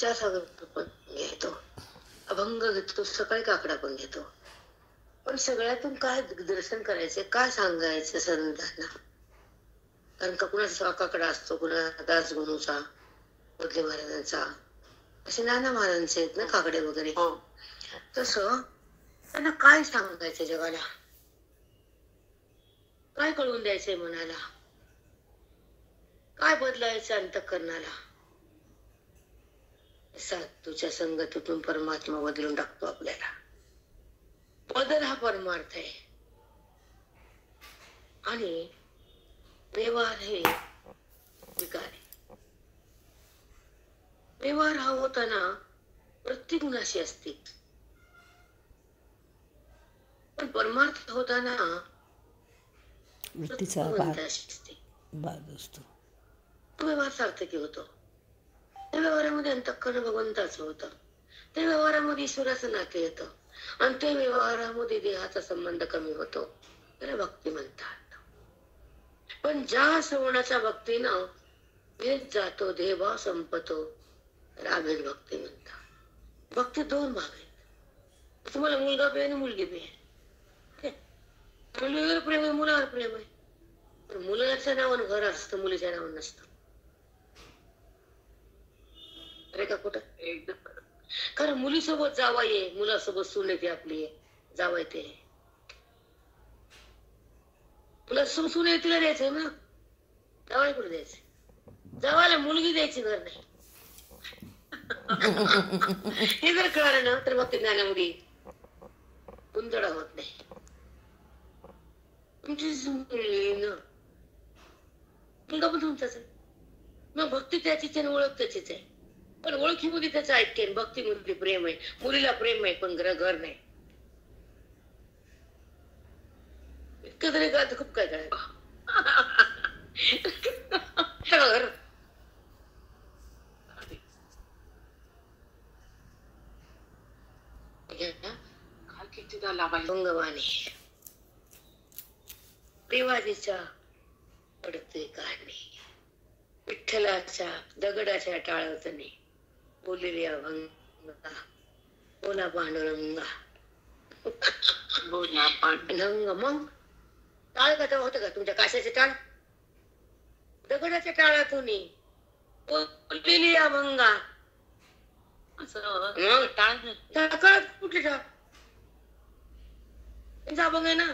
विद्यासागर पण घेतो, अभंग घेतो, सकाळी काकडा पण घेतो. पण सगळ्यातून काय दिग्दर्शन करायचे, काय सांगायचं संतांना? कारण का कुणाचा काकडा असतो, कुणाचा दासगुरूचा, बदले महाराजांचा, असे नाना महाराजांचे आहेत ना काकडे वगैरे. तसं त्यांना काय सांगायचं जगाला, काय कळून द्यायचंय मनाला, काय बदलायचं अंतःकरणाला? साधूच्या संगतीतून परमात्मा बदलून टाकतो आपल्याला. बदल हा परमार्थ आहे आणि व्यवहार हे विकार आहे. व्यवहार हा होताना प्रत्येक गुणाशी असते, पण परमार्थ होताना विठ्ठीचा भाग असतो. व्यवहार सार्थकी होतो. त्या व्यवहारामध्ये अंतःकरण भगवंताचं होतं, त्या व्यवहारामध्ये ईश्वराचं नाते येतं आणि त्या व्यवहारामध्ये देहाचा संबंध कमी होतो. त्याला भक्ती म्हणतात. पण ज्या श्रवणाच्या भक्तीनं भेद जातो, देहभाव संपतो, त्याला अभेद भक्ती म्हणतात. भक्ती दोन भाग आहेत. तुम्हाला मुलगा बी आणि मुलगी बी आहे. मुलीवर प्रेम आहे, मुलावर प्रेम आहे. पण मुलाच्या नावानं घर असतं, मुलीच्या नावानं नसतं. अरे का कुठं एकदम. कारण मुलीसोबत जावाई आहे, मुलासोबत सून येते आपली, जावाई ते तुला सून आहे, तिला द्यायचंय ना, जावाई कुठे द्यायचंय? जावायला मुलगी द्यायची, घर नाही. हे जर कळलं ना तर मग ते ज्ञानामध्ये गुंतडा होत नाही. तुमची मुलगा पण तुमचाच आहे, मग भक्ती त्याचीच आहे, ओळख त्याचीच आहे. पण ओळखीमध्ये त्याचं ऐक्य, भक्तीमध्ये प्रेम आहे. मुलीला प्रेम आहे पण घर नाही. इतकं तरी काय, खूप काय काय देवाजीच्या पडते काढणे, विठ्ठलाच्या दगडाच्या टाळतने बोललेली अभंगा, बोला पांडुरंगा, बोला पांडुरंग. मग टाळ कथा होतं का तुमच्या काशाचे टाळ? दगडाच्या टाळातून बोललेली अभंगा. टाळ कुठे टाळ? त्यांचा अभंग आहे ना,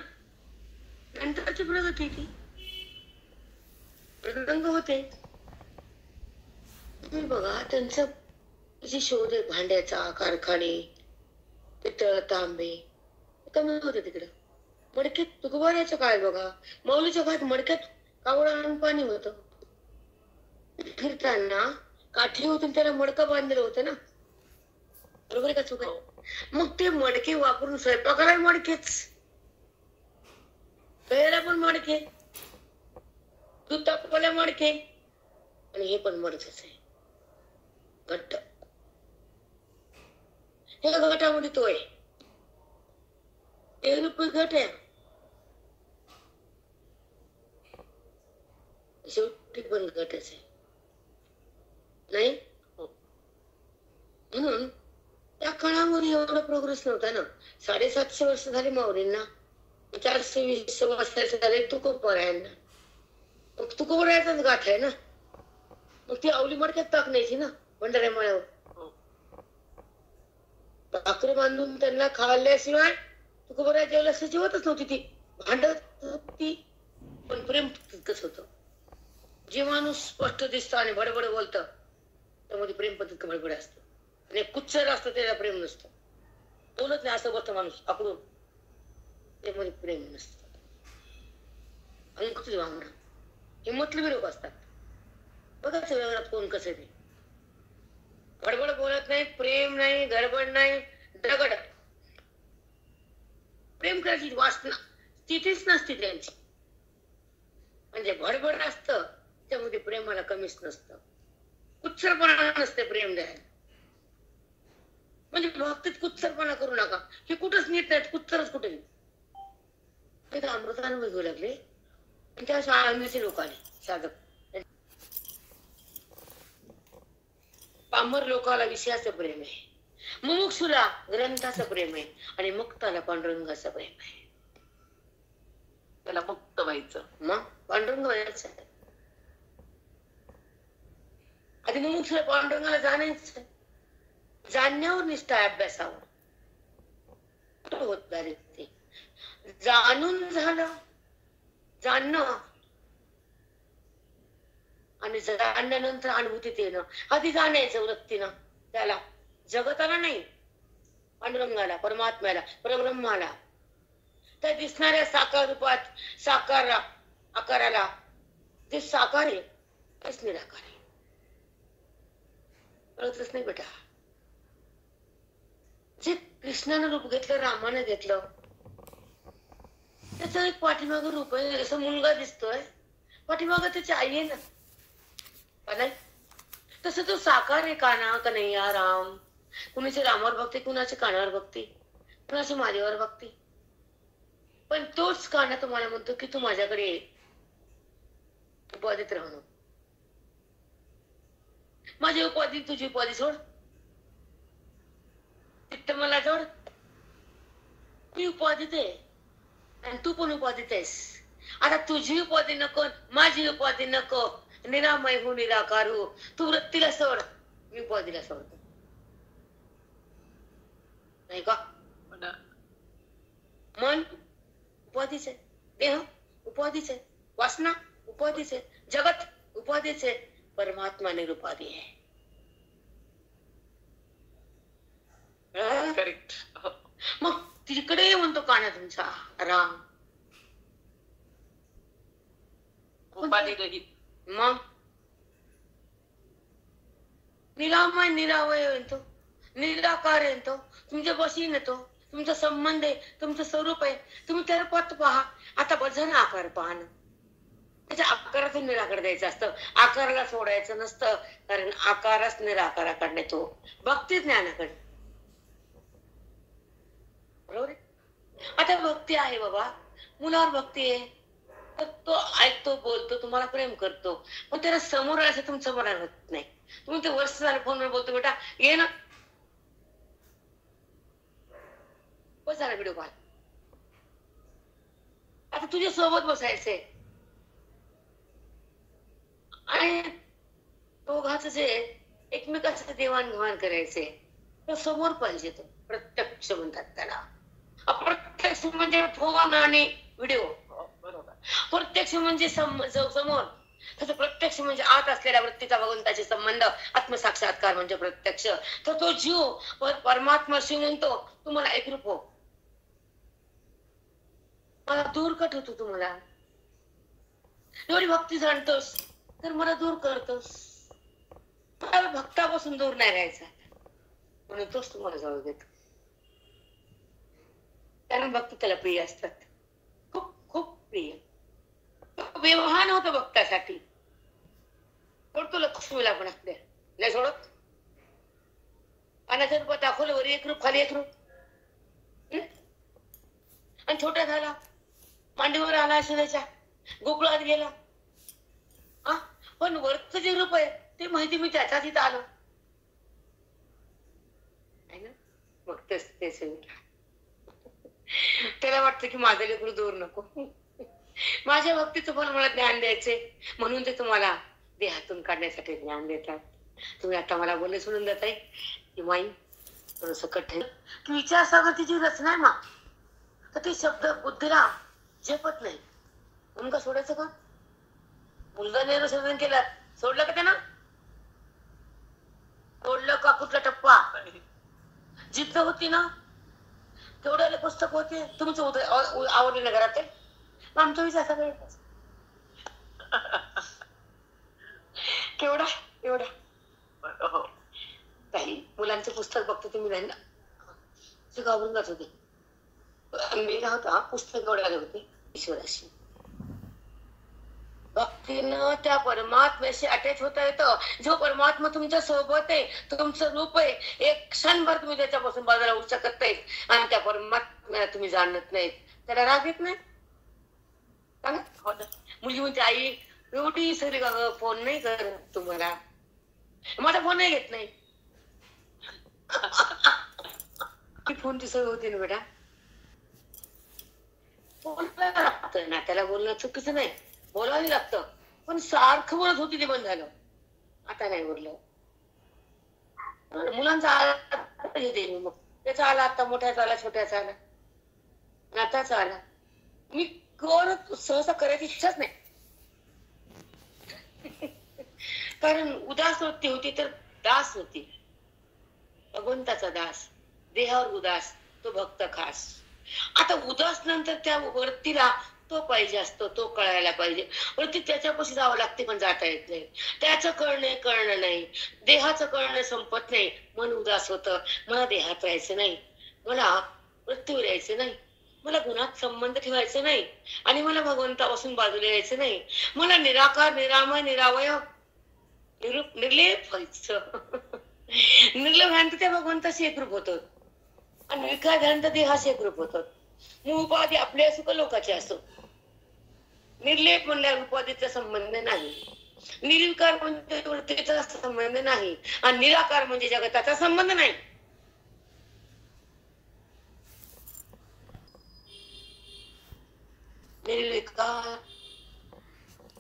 नंतरची प्रगती ती मृदंग होते. तुम्ही बघा त्यांचं जे शोध आहे, भांड्याचा कारखाने, पितळ तांबे कमी होते तिकडं. मडक्यात तुकोबाराच्या काळात बघा, माऊलीच्या काळात मडक्यात कावळा आणून पाणी होतं. फिरताना काठी होती, त्याला मडकं बांधलेलं होतं ना, बरोबर का चुक आहे? मग ते मडके वापरून स्वयंपाकाला मडकेच, प्यायला पण मडके, दूध तापवायला मडके, आणि हे पण मडकेच आहे. घट्ट हे घटामध्ये तो आहे, 1 रुपये घट आहे. शेवटी पण घटच आहे नाही. म्हणून त्या काळामध्ये एवढा प्रोग्रेस नव्हता ना. 750 वर्ष झाले माऊलींना, 420 वर्षाचे झाले तुकोबरायांना. तुकोबरायाचाच गाठ आहे ना. मग ती आवली मडक्यात टाकण्याची ना, भंडाऱ्या मळ्यावर भाकरी बांधून त्यांना खाल्ल्याशिवाय तुकोबराया जेवल्या जेवतच नव्हती. ती भांडत होती, पण प्रेम तितकंच होतं. जे माणूस स्पष्ट दिसतं आणि बडबड बोलतं त्यामध्ये प्रेम पण तितकं बडबड असतं, आणि कुच्चर असतं त्याला प्रेम नसतं. बोलत नाही असं बसतं माणूस आकडून, त्यामध्ये प्रेम नसतं. अंकुश वांगडा हे मतलबी लोक असतात. बघाच व्यवहारात कोण कसं ते बडबड बोलत नाही, प्रेम नाही, गडबड नाही, दगड. प्रेम करायची वासना तिथेच नसते त्यांची. म्हणजे भडबड असतं त्यामध्ये प्रेमाला कमीच नसतं, कुच्चरपणा नसते प्रेम द्यायला. म्हणजे भक्तीत कुच्चरपणा करू नका, हे कुठंच नीट नाहीत, कुच्चरच कुठे नाही. अमृतानुभव घेऊ लागले, त्या शाळांचे लोक आले साधक. पामर लोकाला विषयाचं प्रेम आहे, मुमुक्षुला ग्रंथाचं प्रेम आहे, आणि मुक्ताला पांडुरंगाचं प्रेम आहे. त्याला मुक्त व्हायचं. मग पांडुरंग व्हायचं आहे. आधी मुमुक्षुला पांडुरंगाला जाणायचं, जाणण्यावर निष्ठा अभ्यासावर होत ते जाणून झालं. जाणणं आणि जाणल्यानंतर अनुभूतीत येणं. आधी जाणायचं वृत्तीनं त्याला, जगताला नाही, पांडुरंगाला, परमात्म्याला, परब्रह्माला, त्या दिसणाऱ्या साकार रूपात, साकार आकाराला. ते साकार आहे, तेच निराकार आहे. कळतच नाही बेटा. जे कृष्णानं रूप घेतलं, रामानं घेतलं, त्याचं एक पाठीमाग रूप आहे. जसं मुलगा दिसतोय, पाठीमाग त्याची आई आहे ना, नाही तसं तो साकार आहे. काना कन्हैया राम. कुणाची रामावर भक्ती, कुणाची कानावर भक्ती, कुणाची माझ्यावर भक्ती. पण तोच काना तुम्हाला म्हणतो की तू माझ्याकडे ये, उपाधीत राहणं. माझी उपाधी तुझी उपाधी सोड, चित्त मला जोड. मी उपाधीत आहे आणि तू पण उपाधीत आहेस. आता तुझी उपाधी नको, माझी उपाधी नको. निरामय हो, निराकार हो. तू वृत्तीला सोड, मी उपाधीला सोडतो. नाही का? मन उपाधीच आहे, देह उपाधीच आहे, वासना उपाधीच आहे, जगत उपाधीच आहे, परमात्मा निरुपाधी आहे. करेक्ट. मग तिकडे म्हणतो काना तुमचा राम, उपाधी रहित. मग निरामय निरावय येतो, निराकार येतो, तुमच्या बशीन येतो, तुमचा संबंध आहे, तुमचं स्वरूप आहे. तुम्ही त्याला पत पहा. आता बझन आकार पाहणं, त्याच्या आकारातून निराकार द्यायचं असतं, आकाराला सोडायचं नसतं. कारण आकारच निराकाराकडे नेतो, भक्ती ज्ञानाकडे. बरोबर आहे. आता भक्ती आहे बाबा, मुलावर भक्ती आहे, तर तो ऐकतो, बोलतो, तुम्हाला प्रेम करतो, पण त्याला समोर असं तुमचं मरण होत नाही. तुम्ही ते वर्ष झालं फोनवर बोलतो, बेटा ये ना, बस झाला व्हिडिओ कॉल. आता तुझ्या सोबत बसायचंय आणि दोघाच जे एकमेकांचं देवाणघेवाण करायचे, तो समोर पाहिजे. तो प्रत्यक्ष म्हणतात त्याला. अप्रत्यक्ष म्हणजे फोन आणि व्हिडिओ. बरोबर. प्रत्यक्ष म्हणजे समोर, तसं प्रत्यक्ष म्हणजे आत असलेल्या वृत्तीचा भगवंताचे संबंध, आत्मसाक्षात्कार म्हणजे प्रत्यक्ष. तर तो जीव परमात्माशी म्हणतो तू मला एकरूप हो, मला दूर कट होतो. तुम्हाला एवढी भक्ती जाणतोस तर मला दूर करतोस. मला भक्तापासून दूर नाही राहायचा, म्हणून तोच तुम्हाला जवळ घेतो. कारण भक्त त्याला प्रिय असतात, खूप खूप प्रिय. व्यवहान होतं भक्तासाठी. सोडतो लक्ष्मीला पण आपल्या नाही सोडत. पाण्याच्या रूपात दाखवलं, वरी एक रूप खाली एक रूप. आणि छोटा झाला, मांडीवर आला, यशोदेच्या गोकुळात गेला. पण वरचं जे रूप आहे ते माहिती मी त्याच्या तिथं आलो. मग तेच त्याला वाटतं की माझं लेकरू दूर नको. माझ्या भक्तीचं फल मला ज्ञान द्यायचे, म्हणून ते तुम्हाला देहातून काढण्यासाठी ज्ञान देतात. तुम्ही आता मला बोलले सोडून देत आहे की माई थोडस कठीण की विचारसागरची रचना आहे मा, तर ते शब्द बुद्धीला झेपत नाही. म्हणून का सोडायचं का? मुलगा नेहरू संशोधन केलं, सोडलं का त्यानं? सोडलं का? कुठला टप्पा जिद्द होती ना, तेवढ्याला पुस्तक होते. तुमचं आवडले ना घरात, आमचा विचार सगळं केवढा एवढा. काही मुलांचे पुस्तक बघतो तुम्ही नाही ना, घाबरून जात होते. मी होता पुस्तक एवढ्याला होते. ईश्वराशी भक्तीनं त्या परमात्म्याशी अटॅच होता येतं. जो परमात्मा तुमच्या सोबत आहे, तुमचं रूप आहे, एक क्षणभर तुम्ही त्याच्यापासून बाजूला उठू शकत नाही. आणि त्या परमात्म्याला तुम्ही जाणत नाहीत, त्याला राग येत नाही. मुलगी म्हणते आई एवढी सगळी फोन नाही करत तुम्हाला, माझा फोनही घेत नाही. ती फोनची सवय होती ना बेटा. बोलायला लागतं ना, त्याला बोलणं चुकीचं नाही, बोलावं लागतं, पण सारखं बोलत होती ते बंद झालं. आता नाही बोललं. मुलांचा आला येते मग, त्याचा आला, आता मोठ्याचा आला, छोट्याचा आला, नाताचा आला. मी करत सहसा करायची इच्छाच नाही. कारण उदास वृत्ती होती तर दास होती, भगवंताचा दास, देहावर उदास, तो भक्त खास. आता उदास नंतर त्या वृत्तीला तो पाहिजे असतो, तो कळायला पाहिजे. वृत्ती त्याच्यापाशी जावं लागते, पण जाता येत नाही. त्याचं कळणं नाही, देहाचं कळणं संपत नाही. मन उदास होतं, मला देहात राहायचं नाही, मला वृत्तीवर यायचं नाही, मला गुणात संबंध ठेवायचा नाही, आणि मला भगवंतापासून बाजूला यायचं नाही. मला निराकार, निरामय, निरावय, निर्लेप व्हायचं. निर्लेप झाल्यानंतर त्या भगवंताशी एकरूप होतो, आणि विकार झाल्यानंतर देहाशी एकरूप होतो. मूळ उपाधी आपले असो का लोकांचे असो. निर्लेप म्हणल्यावर उपाधीचा संबंध नाही, निर्विकार म्हणजे वृत्तीचा संबंध नाही, आणि निराकार म्हणजे जगताचा संबंध नाही. निर्विकार,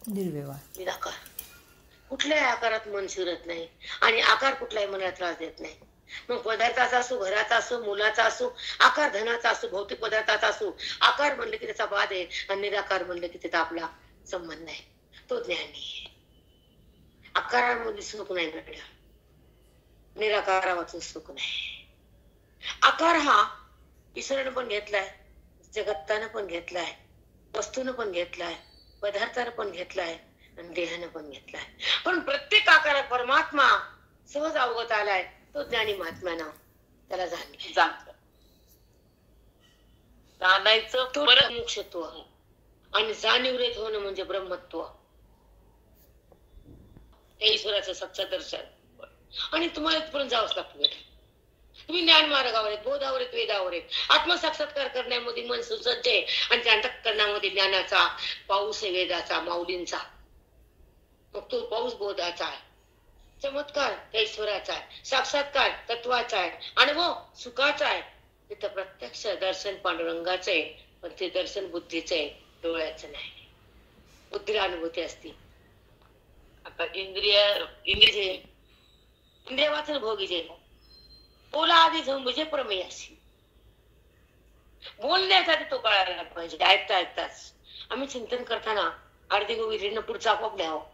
निर्व्यवहार, निराकार. कुठल्याही आकारात मन शिरत नाही, आणि आकार कुठल्याही मनाला त्रास देत नाही. मग पदार्थाचा असो, घराचा असो, मुलाचा असो, आकार धनाचा असो, भौतिक पदार्थाचा असो, आकार म्हणले की त्याचा बाद आहे, आणि निराकार म्हणले की त्याचा आपला संबंध आहे. तो ज्ञानी आहे. आकारामध्ये सुख नाही बेटा, निराकारावाचं सुख नाही. आकार हा ईश्वरानं पण घेतलाय, जगतानं पण घेतलाय, वस्तूनं पण घेतलाय, पदार्थानं पण घेतलाय, आणि देहानं पण घेतलाय. पण प्रत्येक आकारात परमात्मा सहज अवगत आलाय. तो ज्ञानी महात्म्यानं त्याला जाणायचं, तो मोक्षत्व, आणि जाणीवरेत होणं म्हणजे ब्रह्मत्व. हे ईश्वराचं सच्चा दर्शन. आणि तुम्हाला इथपर्यंत जावंच लागतं बेटा. तुम्ही ज्ञान मार्गावर आहेत, बोधावर आहेत, वेदावर आहेत. आत्मसाक्षात्कार करण्यामध्ये मन सुसज्ज आहे, आणि त्या अंतःकरणामध्ये ज्ञानाचा पाऊस आहे, वेदाचा, माऊलींचा. मग तो पाऊस बोधाचा आहे, चमत्कार त्या ईश्वराचा आहे, साक्षात्कार तत्वाचा आहे, अनुभव सुखाचा आहे. तिथं प्रत्यक्ष दर्शन पांडुरंगाचं आहे, पण ते दर्शन बुद्धीचं आहे, डोळ्याचं नाही. बुद्धीला अनुभूती असते. आता इंद्रिय वाचन भोगीचे बोला आधी झोंबीचे प्रमेयाशी. बोलण्यासाठी तो कळायला पाहिजे. ऐकता ऐकताच आम्ही चिंतन करताना अर्धी गोविंद पुढचा आपोआप द्यावं.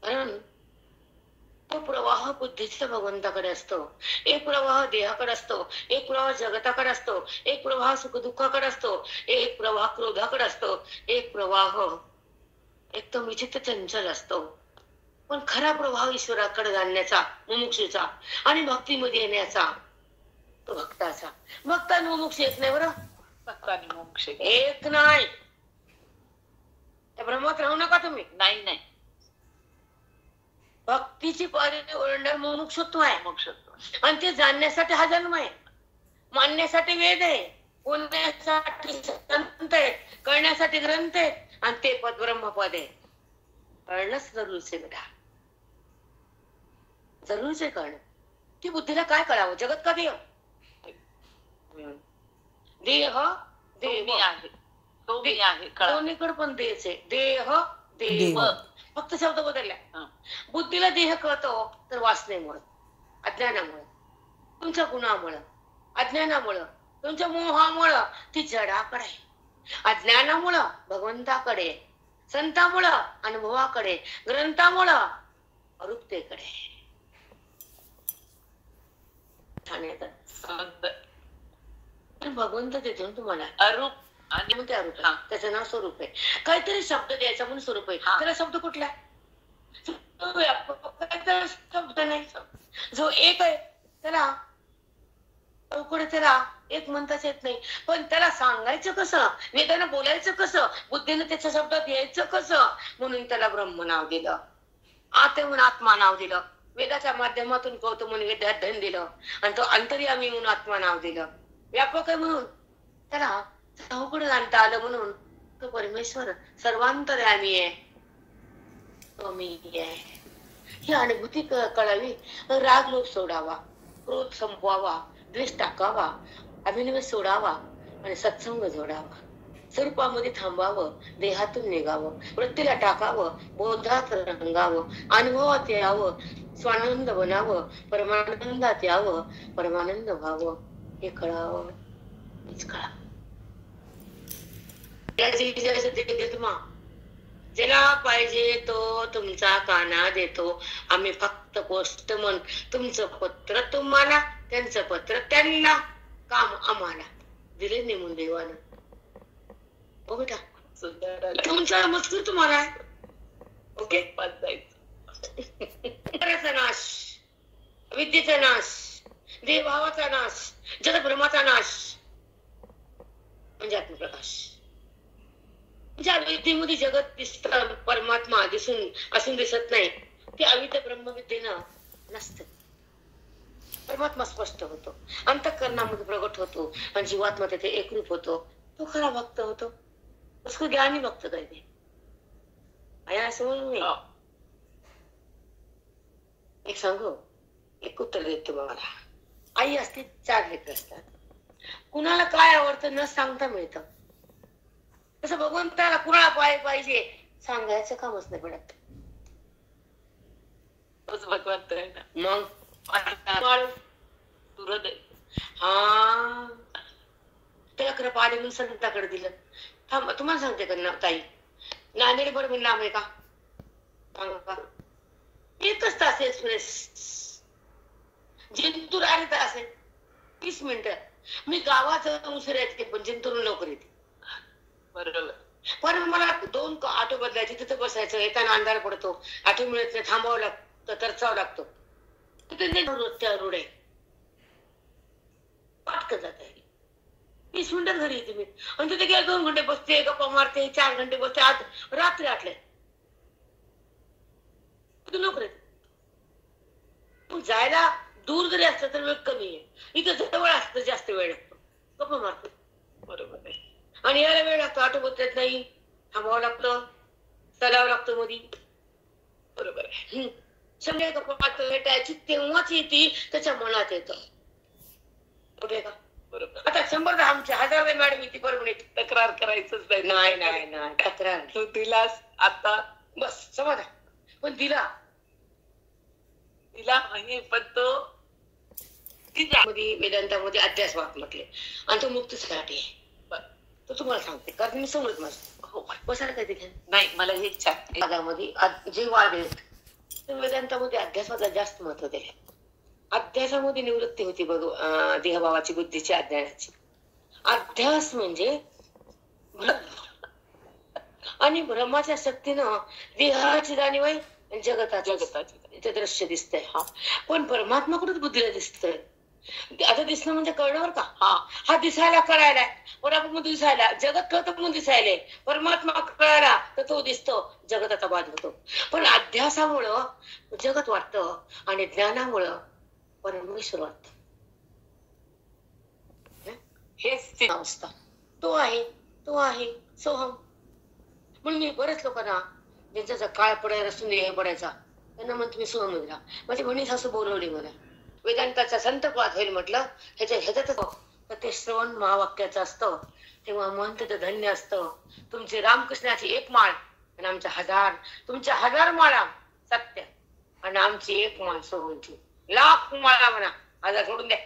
कारण तो प्रवाह बुद्धीच्या भगवंताकडे असतो, एक प्रवाह देहाकडे असतो, एक प्रवाह जगताकडे असतो, एक प्रवाह सुखदुःखाकडे असतो, एक प्रवाह क्रोधाकडे असतो, एक प्रवाह एकदम विचित्र चंचल असतो. पण खरा प्रवाह ईश्वराकडे जाण्याचा, मुमुक्षूचा आणि भक्तीमध्ये येण्याचा, तो भक्ताचा. भक्त आणि मुमुक्ष एक नाही बरं, भक्त आणि मोक्ष एक नाही. त्या भ्रमात राहू नका तुम्ही. नाही नाही, भक्तीची पारी ओरडणार मुमुक्षुत्व आहे, मोक्षत्व. आणि ते जाणण्यासाठी हा जन्म आहे, मानण्यासाठी वेद आहे, बोलण्यासाठी संत आहेत, कळण्यासाठी ग्रंथ आहेत, आणि ते पद ब्रह्मपद आहे. कळणंच जरूरच आहे बेटा, जरूरच आहे कळणं. की बुद्धीला काय कळावं, जगत का देव, देह देव आहे, तो मी आहे, दोन्हीकडे पण देच आहे. देह देव, फक्त शब्द बदलला. बुद्धीला देह कळतो तर वासनेमुळं, अज्ञानामुळं, तुमच्या गुणामुळं, अज्ञानामुळं, तुमच्या मोहामुळं ती जडाकडे, अज्ञानामुळं भगवंताकडे, संतामुळं अनुभवाकडे, ग्रंथामुळं अरूपतेकडे. भगवंत देतो तुम्हाला अरूप, आणि ते अरूप आहे, त्याचं नाव स्वरूप आहे. काहीतरी शब्द द्यायचा म्हणून स्वरूप आहे. त्याला शब्द कुठला, शब्द नाही. जो एक आहे त्याला त्याला एक म्हणताच येत नाही. पण त्याला सांगायचं कसं, वेदानं बोलायचं कसं, बुद्धीनं त्याच्या शब्दात यायचं कसं, म्हणून त्याला ब्रह्म नाव दिलं, आत्मा आत्मा नाव दिलं. वेदाच्या माध्यमातून कळतो म्हणून वेदात धन दिलं, आणि तो अंतर्यामी म्हणून आत्मा नाव दिलं. व्यापक आहे म्हणून त्याला चहूकडे आणता आलं, म्हणून तो परमेश्वर सर्वांतर्यामी आहे. कमी आहे. ही अनुभूती कळावी. राग लोभ सोडावा, क्रोध संपवावा, द्वेष टाकावा, अभिनिवेश सोडावा आणि सत्संग जोडावा. स्वरूपामध्ये थांबावं, देहातून निघावं, वृत्तीला टाकावं, बोधात रंगावं, अनुभवात यावं, स्वानंद बनावं, परमानंदात यावं, परमानंद व्हावं. हे कळावं, हेच कळावं. ज्याला पाहिजे तो तुमचा काना देतो. आम्ही फक्त पोस्टमन. तुमचं पत्र तुम्हाला, त्यांचं पत्र त्यांना, काम आम्हाला. दिले नेमून देवानं. हो बेटा, तुमचा मजकूर तुम्हाला आहे. ओके, करायचा नाश, विद्येचा नाश, देवभावाचा नाश, जगभ्रमाचा नाश म्हणजे आत्मप्रकाश. ज्या विद्येमध्ये जगत दिसत, परमात्मा दिसून असून दिसत नाही, ते अविद्या ब्रह्मविद्येनं नसतं. परमात्मा स्पष्ट होतो, अंतःकरणामध्ये प्रगट होतो आणि जीवात्मा तिथे एकरूप होतो. तो खरा भक्त होतो. उसको ज्ञानी भक्त कहते. आया समज में? एक सांगू, एक उत्तर देते मला. आई असते, 4 लेकरं असतात. कुणाला काय आवडतं न सांगता मिळतं. तसं भगवंताला कुणाला पाहिजे सांगायचं कामच नाही पडत. भगवंत आहे ना. मग हा, त्याला कृपा आली म्हणून संताकडे दिलं. तुम्हाला सांगते का ताई, नांदेड बरोबर लांब आहे का? सांगा. 1 तास एक्सप्रेस. जिंतूर आहे तास आहे 30 मिनिटं. मी गावात उशीर येते, पण जिंतूरून लवकर येते. बरोबर. पण मला 2 ऑटो बदलायचे, तिथे बसायचं, येताना अंधार पडतो, ऑटो मिळत नाही, थांबावं लागतं, तरचावं लागतो. त्या रोड आहे, पटकन जात आहे. 20 मिनिटात घरी येते मी. आणि तिथे गेला 2 घंटे बसते, गप्पा मारते, 4 घंटे बसते. आज रात्री 8ला लवकर येते. जायला दूर जरी असलं तर वेळ कमी आहे. इथं जवळ असतं जास्त वेळ लागतो, गप्पा मारतो. बरोबर आहे. आणि याला वेळ लागतो, ऑटो बदलत नाही, थांबावं लागतं, चलावं लागतं मधी. बरोबर आहे. सगळे गप्पा भेटायची तेव्हाच येते, त्याच्या मनात येतं. कुठे का? बरोबर. आता 100 आमच्या 1000 मॅडम येते परमनेंट. तक्रार करायचंच नाही. नाही तक्रार. तू दिलास आता बस समाधान. पण दिला नाही, पण तो वेदांतामध्ये अध्यासवाद म्हटले आणि तो मुक्तीसाठी आहे. तो तुम्हाला सांगते, कारण मी समजत माझं. हो, बसायला काय तिथे नाही. मला हे वादामध्ये जे वाद आहेत, वेदांतामध्ये अध्यासवादाला जास्त महत्व दिले. अध्यासामध्ये निवृत्ती होती बघ, देहभावाची, बुद्धीची, अज्ञानाची. अध्यास म्हणजे आणि ब्रह्माच्या शक्तीनं देहाची जाणीव आहे आणि जगताची ते दृश्य दिसतंय. पण परमात्मा कुठे बुद्धीला दिसतंय. आता दिसणं म्हणजे कळलं बरं का. हा दिसायला कळायला, बरोबर दिसायला, जगत कळतं म्हणून दिसायले. परमात्मा कळायला तर तो दिसतो, जगताचा बाद होतो. पण अध्यासामुळं जगत वाटतं आणि ज्ञानामुळं परमेश्वर वाटत. हेच अवस्था. तो आहे सोहम. म्हणून मी बरेच लोकांना, ज्यांचा काळ पडायला असून हे पडायचा, त्यांना म्हणतो मी सोहम दिला. माझी बहिणीच असं बोलवली मला. वेदांताचा संतपात होईल म्हटलं, ह्याच्यातच तर ते श्रवण महावाक्याचं असतं. तेव्हा मन तिथं धन्य असतं. तुमची रामकृष्णाची 1 माळ आणि आमच्या 1000, तुमच्या 1000 माळा सत्य आणि आमची 1 माळ सोहमची. लाख माळा म्हणा, 1000 सोडून द्या.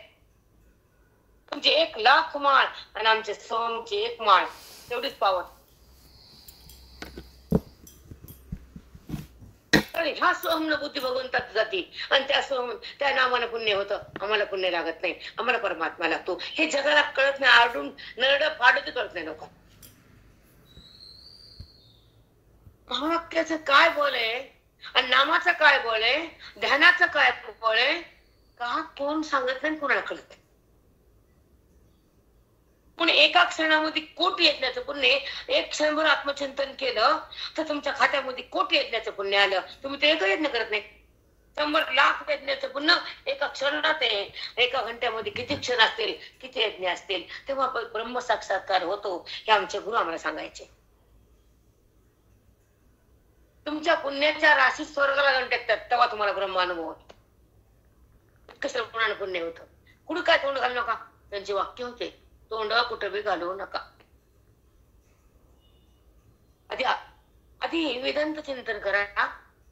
तुमची 1,00,000 माळ आणि आमचे सोहमची 1 माळ, तेवढीच पावर. हा सोहम बुद्धी भगवंतात जाती आणि त्या नामानं पुण्य होतं. आम्हाला पुण्य लागत नाही, आम्हाला परमात्मा लागतो. हे जगाला कळत नाही. आरडून नरड फाडत कळत नाही लोक. महावाक्याचं काय बोल आहे आणि नामाचं काय बोल आहे, ध्यानाचं काय बोल आहे का, कोण सांगत नाही, कोणाला कळत नाही. पण एका क्षणामध्ये कोटी यज्ञाचं पुण्य, 1 क्षणभर आत्मचिंतन केलं तर तुमच्या खात्यामध्ये कोटी यज्ञाचं पुण्य आलं. तुम्ही ते एक यज्ञ करत नाही. 100,00,000 यज्ञाचं पुण्य एका क्षणात आहे. एका घंट्यामध्ये किती क्षण असतील, किती यज्ञ असतील, तेव्हा ब्रह्म साक्षात्कार होतो. हे आमचे गुरु आम्हाला सांगायचे. तुमच्या पुण्याच्या राशी स्वर्गाला जाऊन टाकतात, तेव्हा तुम्हाला ब्रह्मानुभव होतो. इतकं श्रवणानं पुण्य होतं. कुठं काय तोंड घालू नका, त्यांचे वाक्य होते, तोंड कुठं बी घालवू नका. आधी आधी वेदांत चिंतन करा,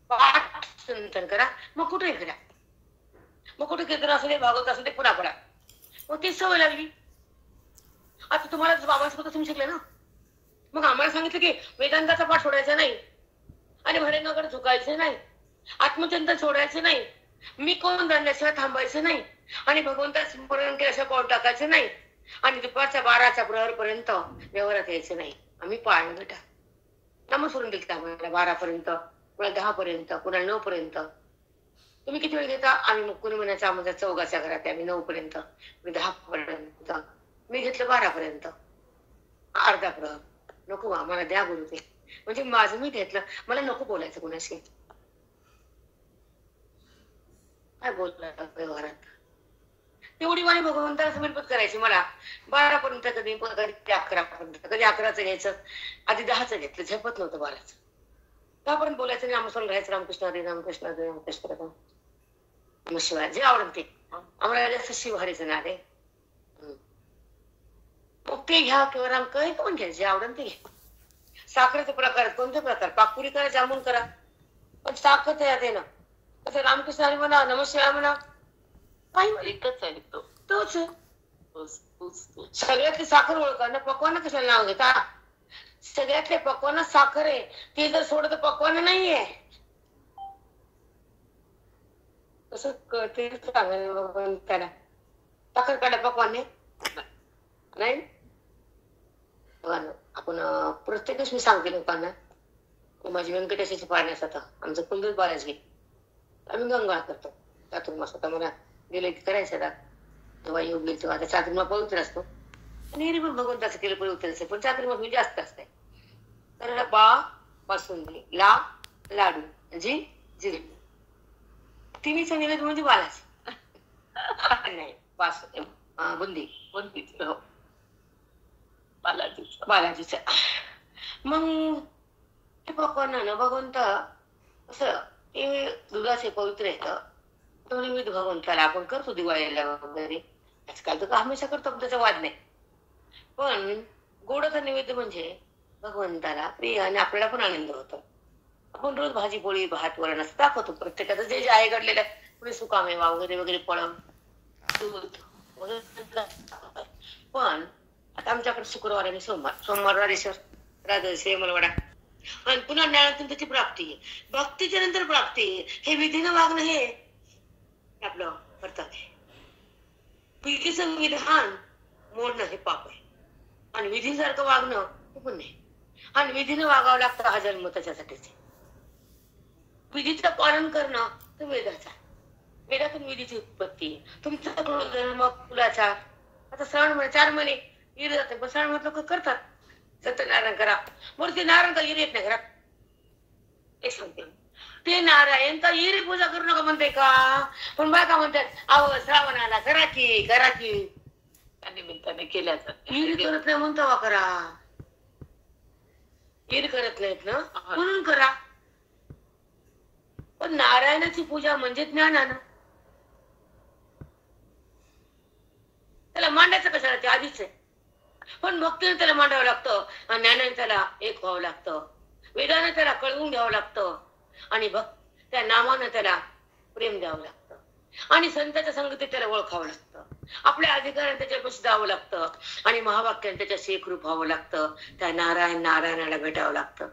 पाठ चिंतन करा, मग कुठे करा. मग कुठे कीर्तन असू दे, भागवत असू दे, पुन्हा पडा. मग ती सवय लागली. आता तुम्हाला बाबांसोबत तुम्ही शिकले ना, मग आम्हाला सांगितलं की वेदांताचा पाठ सोडायचा नाही आणि भडंगाकडे झुकायचं नाही, आत्मचिंतन सोडायचं नाही, मी कोण जाणल्याशिवाय थांबायचं नाही आणि भगवंताचं स्मरण केल्याशिवाय पाऊल टाकायचं नाही आणि दुपारच्या 12च्या प्रहर पर्यंत व्यवहारात यायचं नाही. आम्ही पाळलं बेटा. नाम सोडून दिलं आम्हाला 12 पर्यंत, कुणा 10 पर्यंत, कुणा 9 पर्यंत. तुम्ही किती वेळ घेता? आम्ही मग कुणी म्हणायचं आमच्या चौघाच्या घरात आम्ही 9 पर्यंत, मी 10 पर्यंत, मी घेतलं 12 पर्यंत, अर्धा प्रहर. नको आम्हाला द्या गुरु ते, म्हणजे माझं मी घेतलं, मला नको बोलायचं कुणाशी. काय बोलणार व्यवहारात? तेवढी वाणी भगवंताला समर्पित करायची. मला 12 पर्यंत, कधी 11 पर्यंत, कधी 11चं घ्यायचं, आधी 10चं घेतलं, झेपत नव्हतं 12चं. 10 पर्यंत बोलायचं नाही, आम्हाला राहायचं. रामकृष्ण हरी, रामकृष्ण हरी, रामकृष्ण हरी, मग शिवाय जे आवडत ते. आम्हाला जास्त शिवहरीचं नाद आहे. मग ते घ्या किंवा राम काही पण घ्या, जे आवडत ते घ्या. साखरेचे प्रकार कोणते प्रकार? पाकपुरी करा, जामून करा, पण साखर तयार आहे ना. तसं रामकृष्ण हरी म्हणा, नमस्कार म्हणा, काही एकच आहे तो. तोच आहे. तोच. सगळ्यातली साखर ओळखा ना, पकवान कशाला नाव घेता? सगळ्यातले पकवान साखर आहे, ते जर सोडत पकवान नाहीये. कसं कळते सांगायला त्याला? साखर काढा पकवान नाही. आपण प्रत्येकच मी सांगते लोकांना, माझी व्यंकटेशाची पाळण्यास आता आमचं कुलदेव बालाच घे, आम्ही गंगाळ करतो चातुर्मास. आता मला गेले की करायचं आता, तेव्हा योग गेल तेव्हा. आता चातुर्मास पवित्र असतो आणि पण भगवंताचं केलं पवित्र असते, पण चातुर्मास मी जास्त असते. तर बासुंदी, ला लाडू, जी जिलेबी, तिन्हीचा निवेद म्हणजे बालाच नाही. बुंदी हो, बालाजीच. मग हे पकवान ना भगवंत असं ते दुधाचे पवित्र येतं, तो निवेद भगवंताला आपण करतो दिवाळीला वगैरे. आजकाल तर हमेशा करतो, त्याचा वाद नाही. पण गोडाचा निवेद म्हणजे भगवंताला प्रिय आणि आपल्याला पण आनंद होतो. आपण रोज भाजी पोळी भात वरण असं दाखवतो प्रत्येकाचं जे जे आहे घडलेलं, पुढे सुकामेवा वगैरे वगैरे फळ दूध वगैरे. पण आता आमच्याकडे शुक्रवार आणि सोमवार राधेश्वर, राधेश्वर मलवाडा, आणि पुन्हा ज्ञानातून त्याची प्राप्ती आहे, भक्तीच्या नंतर प्राप्ती आहे. हे विधीनं वागणं हे आपलं कर्तव्य आहे. विधीचं विधान मोडणं हे पाप आहे आणि विधीसारखं वागणं हे पुण्य आहे. आणि विधीनं वागावं लागतं हा जन्म त्याच्यासाठीच. विधीचं पालन करणं तर वेदाचा, वेदातून विधीची उत्पत्ती. तुमचा जन्म फुलाचा, आता श्रावण महिने 4 महिने हिर जाते, पण श्रावण महिन्यात लोक करतात सत्यनारायण करा, मूर्ती नारायण का हिर येत नाही घरात. एक सांगते, ते नारायण का हिरी पूजा करू नका म्हणते का, पण बायका म्हणतात अहो श्रावणाला करा की करा की, त्या निमित्ताने केल्या जाते. हिरी करत नाही म्हणतो वा करा, हिर करत नाहीत ना म्हणून करा. पण नारायणाची पूजा म्हणजे ज्ञानानं. त्याला मांडायचं कशाला, ते आधीच आहे. पण भक्तीने त्याला मांडावं लागतं आणि ज्ञानाने त्याला एक व्हावं लागतं, वेदाने त्याला कळवून घ्यावं लागतं आणि त्या नामानं त्याला प्रेम द्यावं लागतं आणि संतांच्या संगतीत त्याला ओळखावं लागतं. आपल्या अधिकाराने त्याच्यापाशी जावं लागतं आणि महावाक्याने त्याच्याशी एकरूप व्हावं लागतं. त्या नारायणाला भेटावं लागतं.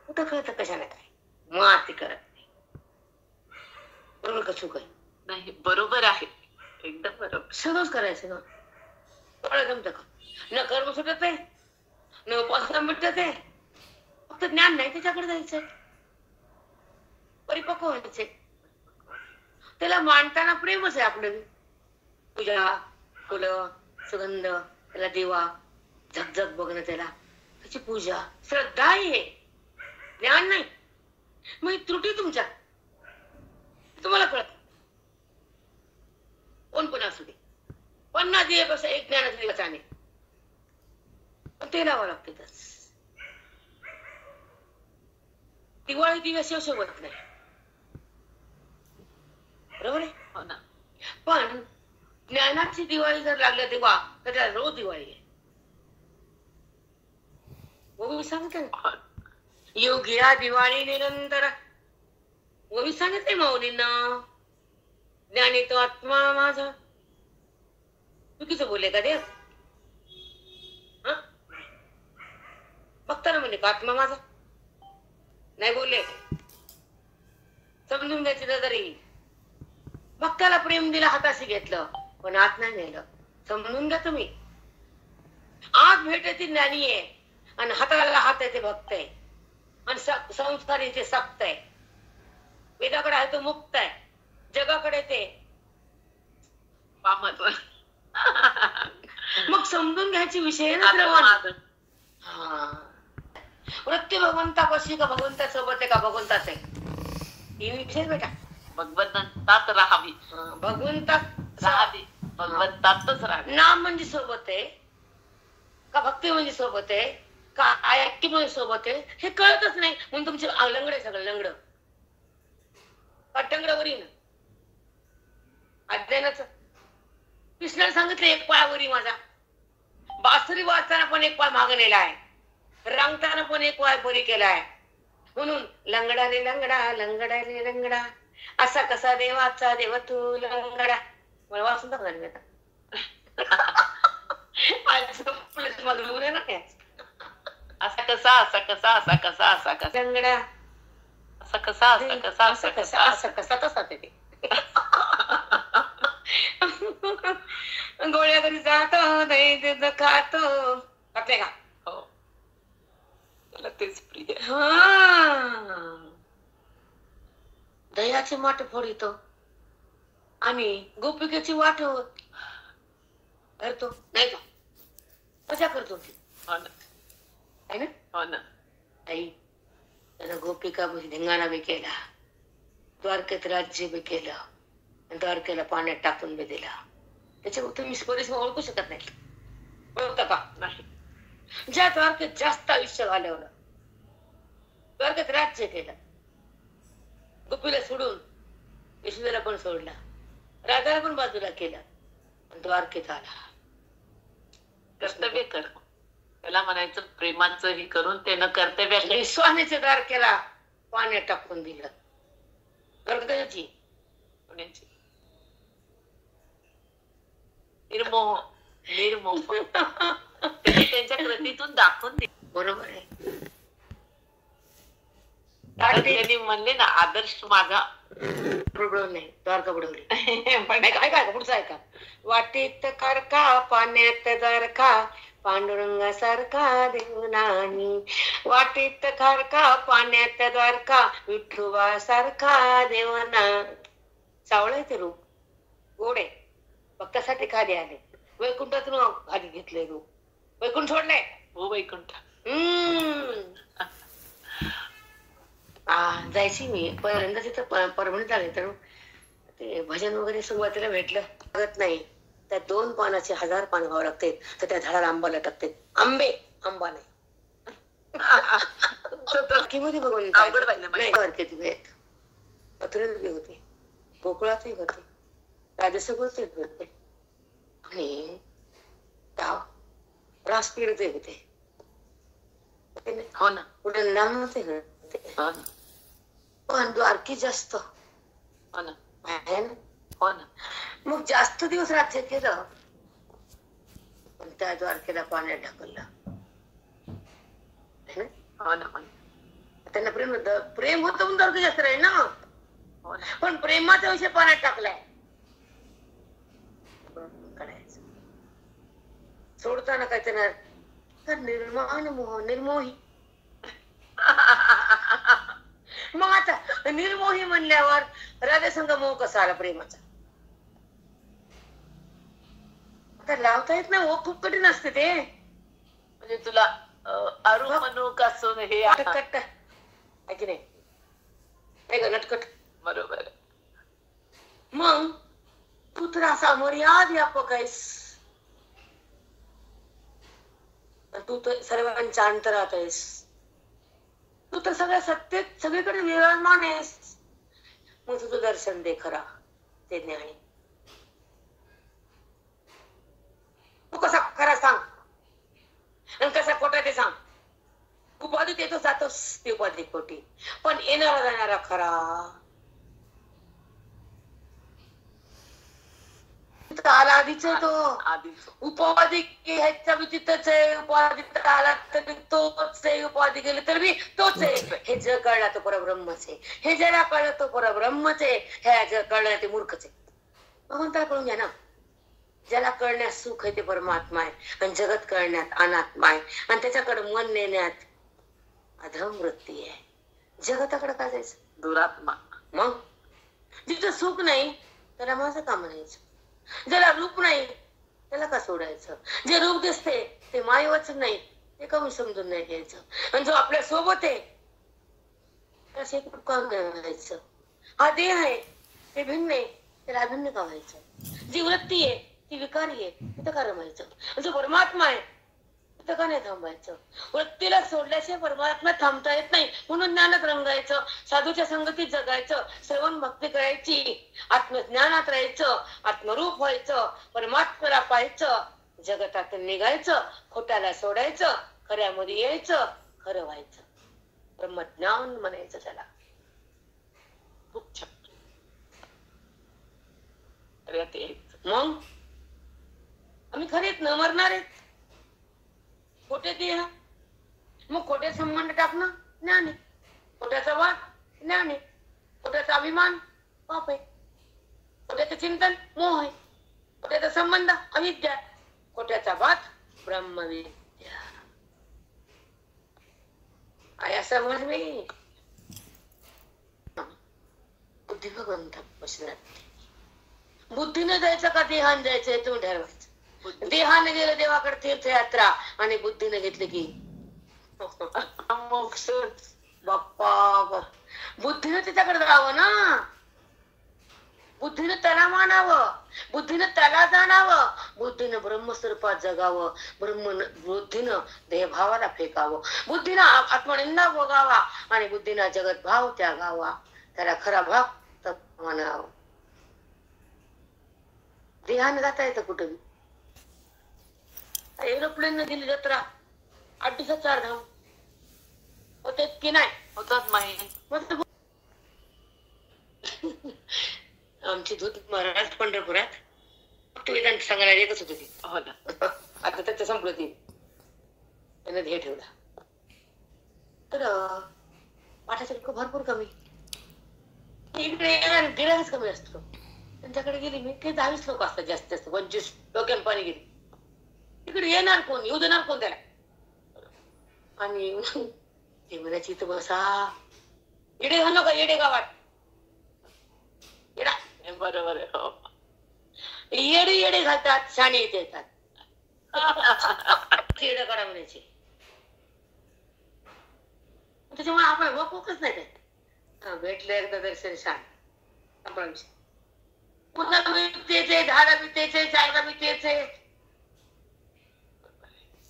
कुठं कळतं कशाने काय, माती कळत नाही. बरोबर का चूक आहे? नाही, बरोबर आहे, एकदम बरोबर. सगळंच करायचं ना, थोडं जमतं का? न कर्म सुटत आहे, न उपासना मिटत आहे, फक्त ज्ञान नाही त्याच्याकडे जायचंय, परिपक्व व्हायचंय. त्याला मांडताना प्रेमच आहे आपलं. पूजा, फुलं, सुगंध, त्याला दिवा, झगझग बघणं, त्याला त्याची पूजा, श्रद्धा आहे, ज्ञान नाही. मग ही त्रुटी तुमच्या, तुम्हाला कळत. कोण पण असू दे, 50 दिवस एक ज्ञानाचा दिवस आहे, ते लावावं लागते. दिवाळी दिव्याशिवाय शोभत नाही, बरोबर आहे. हो ना. पण ज्ञानाची दिवाळी जर लागलं तेव्हा तर त्याला रोज दिवाळी आहे. ओवी सांगते ना, हो. योगिया दिवाळी निरंतर. ओवी सांगितले माऊलींना, ज्ञानी तो आत्मा माझा. चुकीचं बोलले का देव? बघताना म्हणे का आत्मा माझा? नाही बोलले, समजून घ्यायची तरी. भक्ताला प्रेम दिला, हाताशी घेतलं, पण आत नाही नेलं. समजून घ्या तुम्ही. आत भेटायची ज्ञानी आहे आणि हाताला हात आहे ते भक्त आहे, आणि संस्कार ते सक्त आहे. वेदाकडे आहे तो मुक्त आहे, जगाकडे ते पामत. मग समजून घ्यायची विषय ना. वृत्ती भगवंतापाशी का भगवंतासोबत आहे का भगवंताच आहे, ही विषय बेटा. भगवंतात राहावी, भगवंतात राहावी, भगवंतातच राहावी. नाम म्हणजे सोबत आहे का भक्ती म्हणजे सोबत आहे का ऐक्य म्हणजे सोबत आहे, हे कळतच नाही. म्हणून तुमचे लंगड आहे सगळं, लंगड अटंगडावरी ना अध्ययनाचं. कृष्णाने सांगितलं एक पायावरी माझा. बासरी वाजताना पण एक पाय मागे नेला आहे, रंगताना पण एक पाय परी केलाय. म्हणून लंगडा रे लंगडा, लंगडा रे लंगडा, असा कसा देवाचा देव तू लंगडा. मला वाचून टाकणार मी आता. असा कसा, असा कसा, असा कसा, असा कसा, लंगडा असा कसा, असा कसा, असा कसा, असं कसा तसा ते. गोळ्या घरी जातो, दही खातो, खाते का? हो, त्याला तेच प्रिय. दह्याची माठ फोडितो आणि गोपिकेची वाट करतो, नाही का? कशा करतो ती? हो ना, आहे ना? हो ना. आई त्यानं गोपिका धिंगाणा बी केला, द्वारकेत राज्य बी केलं, आणि द्वारकेला पाण्यात टाकून बी दिला. त्याच्या तुम्ही परिसर ओळखू शकत नाही, ओळखता का? नाही. ज्या द्वारकेत जास्त आयुष्य घालवलं, द्वारकेत राज्य केलं, गोपीला सोडून यशोदेला पण सोडला, राधाला पण बाजूला केलं, द्वारकेत आला. कर्तव्य कर, त्याला म्हणायचं प्रेमाचं हे करून त्यानं कर्तव्य. स्वामीच्या द्वारकेला पाण्यात टाकून दिलं. द्वारकेची पुण्याची निर्मोह, निर्मोह त्यांनी त्यांच्या कृतीतून दाखवून दिली. बरोबर आहे. त्यांनी म्हणले ना, आदर्श माझा नाही, द्वारका बुडवली. पण काय पुढचं ऐका. वाटेत खरका पाण्यात द्वारका, पांडुरंगासारखा देव नाही. वाटेत खरका पाण्यात द्वारका, विठोबा सारखा देव ना. सावळ आहे ते रूप, गोड आहे. भक्तासाठी खाली आले, वैकुंठातून खाली घेतले रूप, वैकुंठ सोडले. हो, वैकुंठ. जायची मी पहिल्यांदा तिथं परभणीत आले, तर ते भजन वगैरे सुरुवातीला भेटलं, लागत नाही. त्या 2 पानाचे 1000 पान व्हावं लागते, तर त्या झाडाला आंबा लटकते. आंबे, आंबा नाही. मध्ये बघून पत्रे होते, कोकळातही होते, राजसभेतही होते, आणि रासपीडचे होते. हो ना, पुढे नामते होते. पण द्वारकी जास्त. हो ना, आहे ना? हो ना. मग जास्त दिवस राज्य केलं, पण त्या द्वारकेला पाण्यात ढकललं. हो ना, त्यांना प्रेम होतं, प्रेम होतं म्हणून द्वारका जास्त राहील ना. हो ना. पण प्रेमाचा विषय पाण्यात टाकलाय. करायचं सोडताना काय त्यांना निर्माण मोह, निर्मोही. मग आता निर्मोही म्हणल्यावर राधासंग मोह कसा आला प्रेमाचा? आता लावता येत नाही, खूप कठीण असते ते. म्हणजे तुला अरुमनुक असून हे नटकट आहे की नाही, नटकट. बरोबर. मग तू तर असा मर्याद व्यापक आहेस, तू तर सर्वांच्या अंतरात आहेस. तू तर सगळ्या सत्तेत सगळीकडे विराजमान आहेस. मग तुझं दर्शन दे खरा, ते ज्ञानी. तू कसा खरा सांग आणि कसा खोटा ते सांग. उपाधी देतो जातोस ती उपाधी खोटी, पण येणारा जाणारा खरा. आला आधीच आहे तो. आधीच उपाधी ह्याच्या तिथंच आहे. उपाधी आला तरी तोच आहे, उपाधी गेली तर मी तोच आहे. हे जग कळला तो परब्रह्मच आहे. हे ज्याला कळलं तो परब्रह्मच आहे. ह्या जग कळलं ते मूर्खच आहे. भगवंताला कळून घ्या ना. ज्याला कळण्यात सुख आहे ते परमात्मा आहे, आणि जगत कळण्यात अनात्मा आहे, आणि त्याच्याकडे मन नेण्यात अधम वृत्ती आहे. जगताकडे काय जायचं? दुरात्मा. मग जिथं सुख नाही त्याला माझं का म्हणायचं? ज्याला रूप नाही त्याला का सोडायचं? जे रूप दिसते ते मायवच नाही, ते कमी समजून नाही घ्यायचं. आणि जो आपल्या सोबत आहे त्याला एक रूप का व्हायचं? हा देह आहे ते भिन्न आहे, त्याला अभिन्न का व्हायचं? जी वृत्ती आहे ती विकारी आहे, तिथं का रमायचं? जो परमात्मा आहे तिथं का नाही थांबायचं? वृत्तीला सोडल्याशिवाय परमात्मा थांबता येत नाही. म्हणून ज्ञानात रंगायचं, साधूच्या संगतीत जगायचं, श्रवण भक्ती करायची, आत्मज्ञानात राहायचं, आत्मरूप व्हायचं, परमात्म्याला पाहायचं, जगतातून निघायचं, खोट्याला सोडायचं, खऱ्यामध्ये यायचं, खरं व्हायचं. ब्रह्मज्ञान म्हणायचं त्याला. खूप छान. खऱ्यात यायचं. मग आम्ही खरेच न मरणार आहेत. खोटे देह, मग खोटे संबंध टाकणं ज्ञान आहे. खोट्याचा वाद ज्ञान आहे. खोट्याचा अभिमान पाप आहे. खोट्याचं चिंतन मोह आहे. खोट्याचा संबंध अविद्या, खोट्याचा वाद ब्रह्मविद्या. आया समज में बुद्धी भगवंता बुद्धीने जायचं का देहान जायचंय तुम्ही ठरवायचं. देहाने गेलं देवाकडे तीर्थयात्रा, आणि बुद्धीने घेतले की मोक्ष. बाप्पा, बुद्धीने त्याच्याकडे जावं ना. बुद्धीने त्याला मानावं, बुद्धीने त्याला जाणावं, बुद्धीनं ब्रह्मस्वरूपात जगावं, बुद्धीनं देहभावाला फेकावं, बुद्धीनं आत्मनिंदा भोगावा, आणि बुद्धीनं जगत भाव त्यागावा. त्याला खरा भाग म्हणावं. देहाने जाता येतं कुठं? एरोप्लेन न दिली जत्रा 8 दिवसात 4 धाम होते की नाही? होतात माहिती. आमची दूत महाराज पंढरपुरात फक्त वेदांत सांगायला एकच होती ती. हो ना. आता त्याचं संपलं ती, त्यानं ध्येय ठेवला. तर पाठाचे लोक भरपूर कमी, इकडे गिरायच कमी असतो. त्यांच्याकडे गेली मी, ते 10-20 लोक असतात जास्तीत जास्त, 25 डोक्यान पाणी गेली. तिकडे येणार कोण, येऊ देणार कोण त्याला? आणि ते म्हणायची इथं बसा, येडे घालू का येडे गावात? येडा बरोबर आहे. हो. येडे येडे घालतात, शाणे इथे येतात. येडे काढा म्हणायचे. त्याच्यामुळे आपण वकच नाही त्यात. भेटलं एकदा दर्शन शांत आपण पुन्हा मी तेच आहे, 10ला मी तेच आहे, 4ला मी तेच आहे,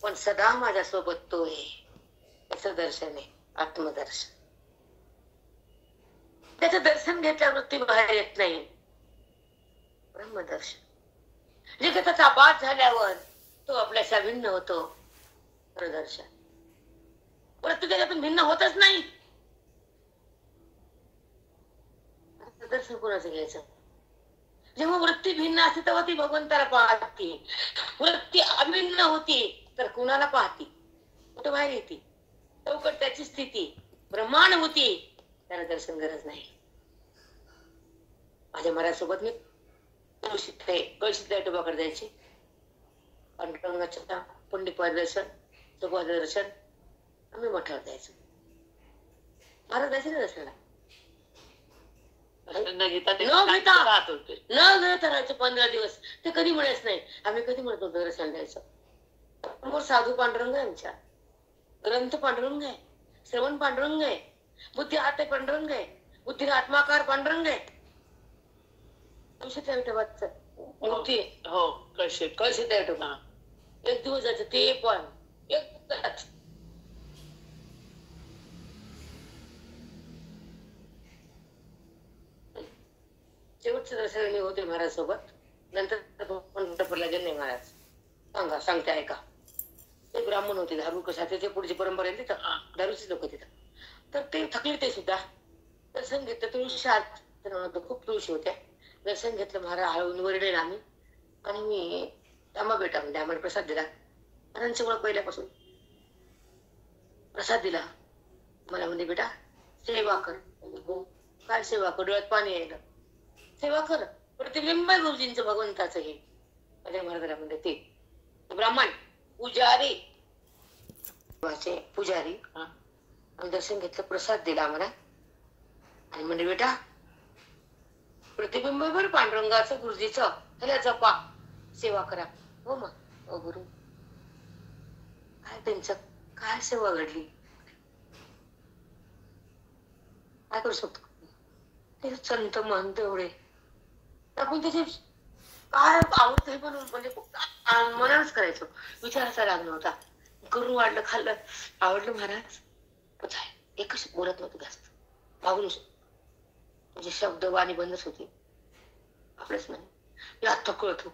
पण सदा माझ्या सोबत तो आहे. त्याचं दर्शन आहे आत्मदर्शन. त्याचं दर्शन घेतल्यावर वृत्ती बाहेर येत नाही. ब्रह्मदर्शन जे त्याचा बाध झाल्यावर तो आपल्याशा भिन्न होतो. प्रदर्शन वृत्ती त्याच्यातून भिन्न होतच नाही. दर्शन कोणाचं घ्यायचं? जेव्हा वृत्ती भिन्न असते तेव्हा ती भगवंताला पाहते. वृत्ती अभिन्न होती तर कुणाला पाहती? कुठं बाहेर येते? चौकट त्याची स्थिती ब्रह्मांड होती, त्याला दर्शन गरज नाही. माझ्या महाराजसोबत मी कळशीतल्या टोबाकडे जायचे. पांडुरंगाच्या पंडित दर्शन, सुखवाद दर्शन, आम्ही मठावर जायचो. महाराज जायचे ना दर्शनाला. न घेता न घेता राहायचं 15 दिवस. ते कधी म्हणायच नाही. आम्ही कधी म्हणतो दर्शन द्यायचं. साधू पांडुरंग आहे, आमच्या ग्रंथ पांडुरंग आहे, श्रवण पांडुरंग आहे, बुद्धी आत पांडुरंग आहे, बुद्धी आत्माकार पांडुरंग आहे. मूर्ती हो कळशी विठोबा. एक दिवस जायचं ते पण एक शेवटच्या दर्शनाने होते महाराज सोबत. नंतर पंढरपूरला गेले नाही महाराज. सांगते ऐका. ते ब्राह्मण होते, दारू कशा त्याच्या पुढची परंपरा आहे तिथं, दारूचे लोक तिथं. तर ते थकले, ते सुद्धा दर्शन घेतलं. तुळशी आत खूप तुळशी होत्या. दर्शन घेतलं महाराज, हळून वरडले आम्ही. आणि मी तांबा बेटा म्हणजे आम्हाला प्रसाद दिला. महाराजांची ओळख पहिल्यापासून. प्रसाद दिला मला, म्हणजे बेटा सेवा कर. हो, काय सेवा कर? डोळ्यात पाणी यायला. सेवा कर, प्रतिबिंब आहे गुरुजींचं, भगवंताचं. हे माझ्या महाराजाला म्हणजे ते ब्राह्मण पुजारी, पुजारी दर्शन घेतलं, प्रसाद दिला आम्हाला. आणि म्हणजे बेटा प्रतिबिंब बरं पांडुरंगाचं, गुरुजीचं, त्याला जपा, सेवा करा. हो मग ओ गुरु, काय त्यांचं काय सेवा घडली, काय करू शकतो ते संत महंत एवढे. आपण त्याचे काय आवडत म्हणून म्हणजे मनानच करायचो, विचारायचा लागला होता. करून वाढलं, खाल्लं, आवडलं महाराज. एकच बोलत नव्हतं जास्त, मागून म्हणजे शब्द वाणी बंदच होती. आपलंच नाही, मी आता कळतो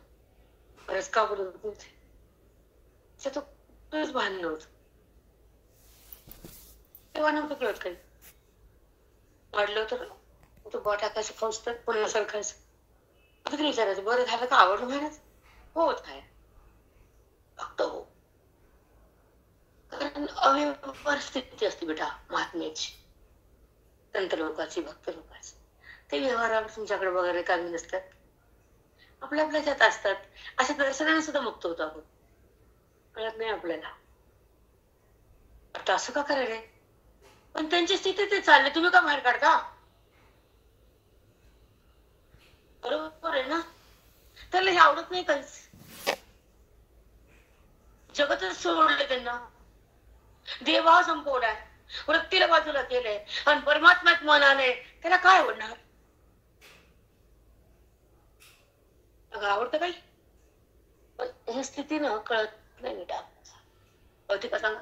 बरंच का बोलत नव्हते. त्याचं भान नव्हतं, तेव्हा नव्हतं कळत काही. वाढलं तर तो बॉ टाकायचं, फौजतात पुन्हा सरकायचं. आता विचारायचं, बरं झालं का, आवडलं महाराज? हो काय फक्त हो. कारण अव्यवहार स्थिती असते बेटा महात्म्याची, संत लोकांची, भक्त लोकांची. ते व्यवहारावर तुमच्याकडे वगैरे कामी नसतात, आपल्या आपल्याच्यात असतात. अशा दर्शनाने सुद्धा मुक्त होतो आपण, कळत नाही आपल्याला. आता असं का करायला? पण त्यांची स्थिती ते चालले, तुम्ही का बाहेर काढता? बरोबर आहे ना? त्याला हे आवडत नाही काहीच, जगतच सोडले त्यांना. देवा संपवलाय, वृत्तीला बाजूला केलंय, आणि परमात्म्यात मन आलंय, त्याला काय आवडणार? आवडतं काही? पण ही स्थिती ना कळत नाही बेटा. कळते का सांगा?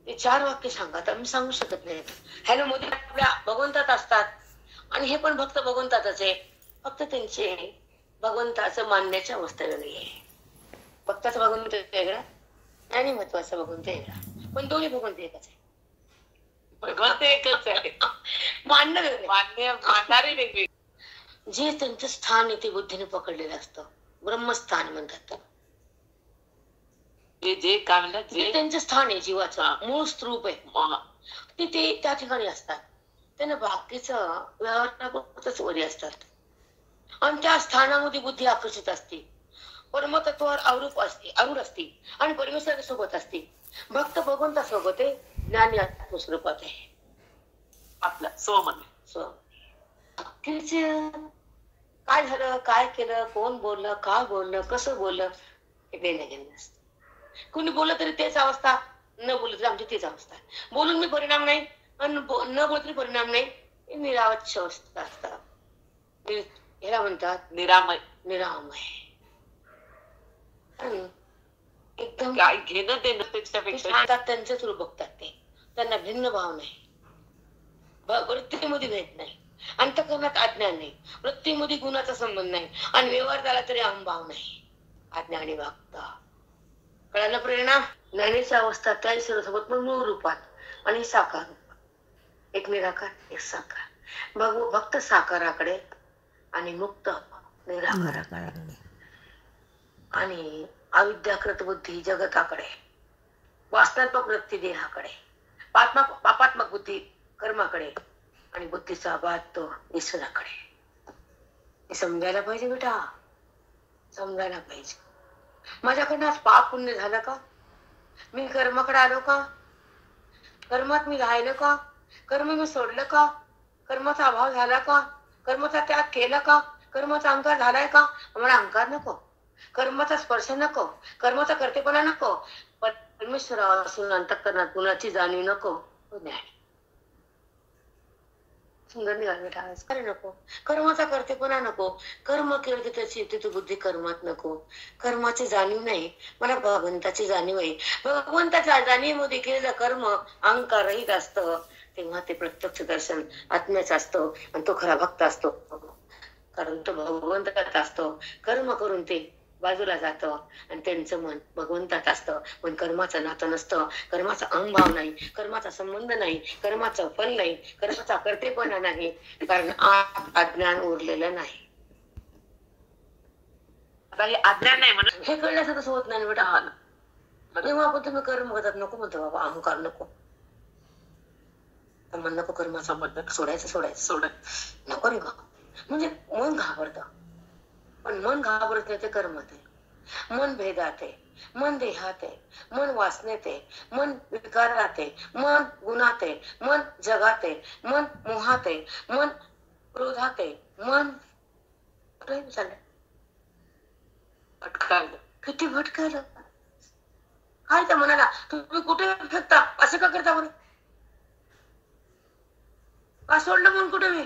ते 4 वाक्य सांगा, तर मी सांगू शकत नाही. हॅलो मोदी आपल्या भगवंतात असतात, आणि हे पण भक्त भगवंतातच आहे. फक्त त्यांचे भगवंताचं मानण्याची अवस्था वेगळी आहे. भक्ताचं भगवंत वेगळा आणि महत्वाचा भगवंत वेगळा, पण दोन्ही भगवंत एकच आहे. भगवंत एकच आहे, मानणं वेगळं, मानणारे वेगळे. जे त्यांचं स्थान आहे ते बुद्धीने पकडलेलं असतं, ब्रह्मस्थान म्हणतात. जे काय म्हणतात, जे त्यांचं स्थान आहे, जीवाचं मूळ स्वरूप आहे, ते त्या ठिकाणी असतात. त्यांना बाकीचं व्यवहारातच वरी असतात, आणि त्या स्थानामध्ये बुद्धी आकर्षित असते. परमतत्वावर आरूढ असते, आणि परमेश्वरा सोबत असते. भक्त भगवंता सोबत आहे, ज्ञानी आत्मस्वरूपात आहे. आपला स्वमन. काय झालं, काय केलं, कोण बोललं, का बोललं, कसं बोललं, हे देणं घेणं नसतं. कोणी बोललं तरी तेच अवस्था, न बोललं तरी आमची तेच अवस्था. बोलून मी परिणाम नाही, आणि न बोलत तरी परिणाम नाही. हे निरावच्छ अवस्था असतात. ह्याला म्हणतात निरामय. निरामय. एकदम काय घेणं देणं त्याच्यापेक्षा त्यांचेच रूप बघतात ते. त्यांना भिन्न भाव नाही, वृत्तीमध्ये भेद नाही, अंतःकरणात अज्ञान नाही, वृत्तीमध्ये गुणाचा संबंध नाही, आणि व्यवहार झाला तरी अहंभाव नाही. आज्ञा आणि भक्ता कळायला प्रेरणा. ज्ञानीची अवस्था त्या सोबत मग मूळ रूपात आणि साकार रूपात, एक निराकार एक साकार. भक्त साकाराकडे आणि मुक्त निराकाराकडे, आणि अविद्याकृत बुद्धी जगताकडे, वासनात्मक वृत्ती देहाकडे, पापात्मक बुद्धी कर्माकडे, आणि बुद्धीचा बाद तो ईश्वराकडे. हे समजायला पाहिजे बेटा, समजायला पाहिजे. माझ्याकडनं आज पाप पुण्य झालं का? मी कर्माकडे आलो का? कर्मात मी राहिलो का? कर्म मी सोडलं का? कर्माचा अभाव झाला का? कर्माचा त्याग केला का? कर्माचा अहंकार झालाय का? मला अहंकार नको, कर्माचा स्पर्श नको, कर्माचा कर्तेपणा नको, परमेश्वरावर असून अंतःकरणात गुणाची जाणीव नको. सुंदर निघाल बेटा, नको कर्माचा कर्तेपणा नको. कर्म केलं त्याची येते बुद्धी कर्मात नको. कर्माची जाणीव नाही, मला भगवंताची जाणीव आहे. भगवंताच्या जाणीवमध्ये केलेलं कर्म अहंकार रहित असतं. तेव्हा ते प्रत्यक्ष दर्शन आत्म्याचं असतं आणि तो खरा भक्त असतो, कारण तो भगवंतात असतो. कर्म करून ते बाजूला जातं आणि त्यांचं मन भगवंतात असतं. पण कर्माचं नातं नसतं, कर्माचा अहंभाव नाही, कर्माचा संबंध नाही, कर्माचं फल नाही, कर्माचा कर्तेपणा नाही, कारण आत अज्ञान उरलेलं नाही. आता हे अज्ञान नाही म्हणून हे कळण्याचं तसं होत नाही ना बेटा. तेव्हा आपण तुम्ही कर्म करतात नको म्हणतो बाबा, अहंकार नको, मन नको, कर्माचा संबंध सोडायचं सोडत नको रे बा. म्हणजे मन घाबरतं, पण मन घाबरत नाही ते कर्मात आहे. मन भेदात आहे, मन देहात आहे, मन वासनेत आहे, मन विकारात आहे, मन गुणात आहे, मन जगात आहे, मन मोहात आहे, मन क्रोधात आहे, मन कुठे चाललंय, भटकायला. किती भटकायला. काय त्या मनाला तुम्ही कुठे फेकता, असं का करता बरं? का सोडलं मन कुठे मी?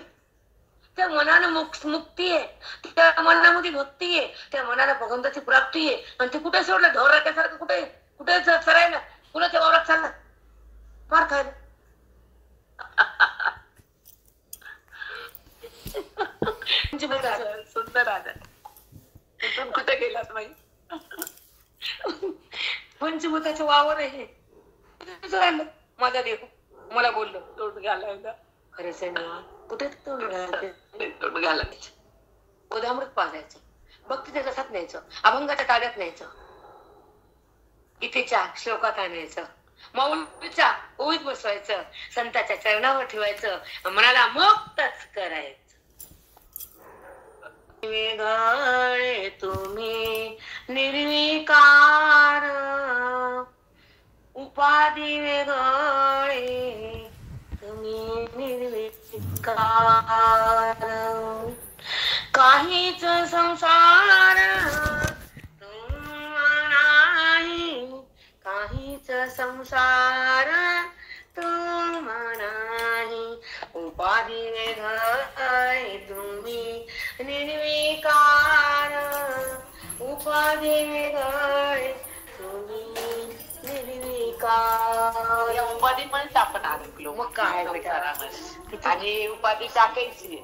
त्या मनानं मुक्ती आहे, त्या मनामध्ये भक्ती आहे, त्या मनाला भगवंताची प्राप्ती आहे, आणि ते कुठे सोडलं? ढोराच्यासारखं कुठे कुठे चरायला, कुणाच्या वावरात चालला मार खायला. सुंदर आला. कुठे गेलात बाई? पंचभूताचं वावर आहे हे. माझा देव मला बोललो तोंड घालायला. खरेच आहे ना, कुठे तोंड घालायचं, गोदामृत पाजायचं, भक्तीच्या रसात न्यायचं, अभंगाच्या ताब्यात न्यायचं, गीतेच्या श्लोकात आणायचं, मौलीच्या ओळीत बसवायचं, संताच्या चरणावर ठेवायचं, मनाला मुक्तच करायचं. वेगळे तुम्ही निर्विकार, उपाधी वेगळे तुम्ही निर्विकार, काहीच संसार तुम्हा नाही, काहीच संसार तुम्हा नाही, उपाधी वेगळे तुम्ही निर्विकार, उपाधी वेगळे तुम्ही निर्विकार. या उपाधीमुळेच आपण अडकलो. मग काय बेटा? आणि उपाधी टाकायची,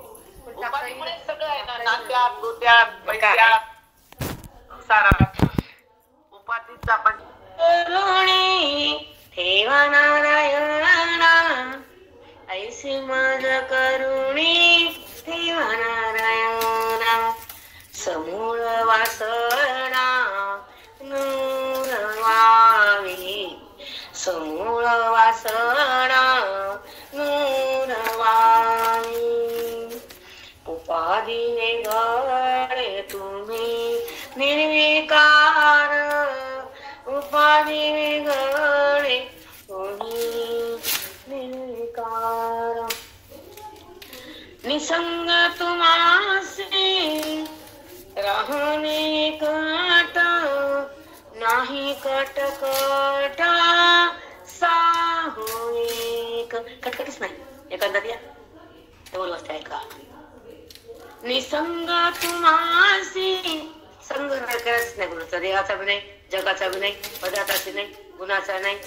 उपाधीमुळे सगळं आहे ना, नात्यात गोत्यात पैशात संसारात उपाधीच आपण. ठेवा नारायणा ऐसी माझ करुणी, ठेवा नारायणा समूळ वासना नूर वावी, समूळ वासना नूर वावी, उपाधी वेगळे तुम्ही निर्विकार, उपाधी वेगळे तुम्ही निर्विकार. निसंग तुम्हासी राहणे एकट, नाही कटकट साहोईक. कटकटच नाही, एखादा द्या एवढं वाजता ऐका. निसंग तुम्हासी, संग करायच नाही कोणाचा, देहाचा बी नाही, जगाचा बी नाही, पदार्थाचा नाही, गुणाचा नाही,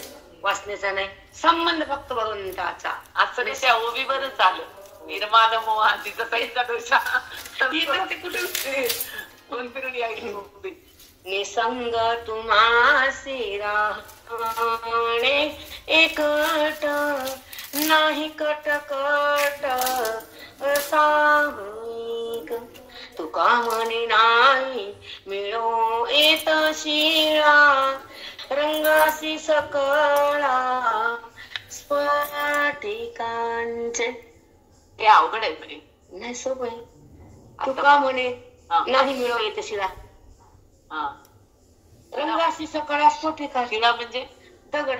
वासनेचा नाही, संबंध फक्त भगवंताचा. असं नाही त्या ओबीवरच आलं. निर्माण मोहा तिचा पैसा दोषा कुठे फिरून यायची. निसंग तुम्हासी राहणे एकट, नाही कटकट साहोईक. तुका म्हणे नाही मिळो येत शिळा, रंगासी सकळा स्फटिकांचे. हे अवघड आहे, नाही सोपं आहे. तुका म्हणे नाही मिळो येत शिळा, रंगासी सकळा स्फटिका. शिळा म्हणजे दगड,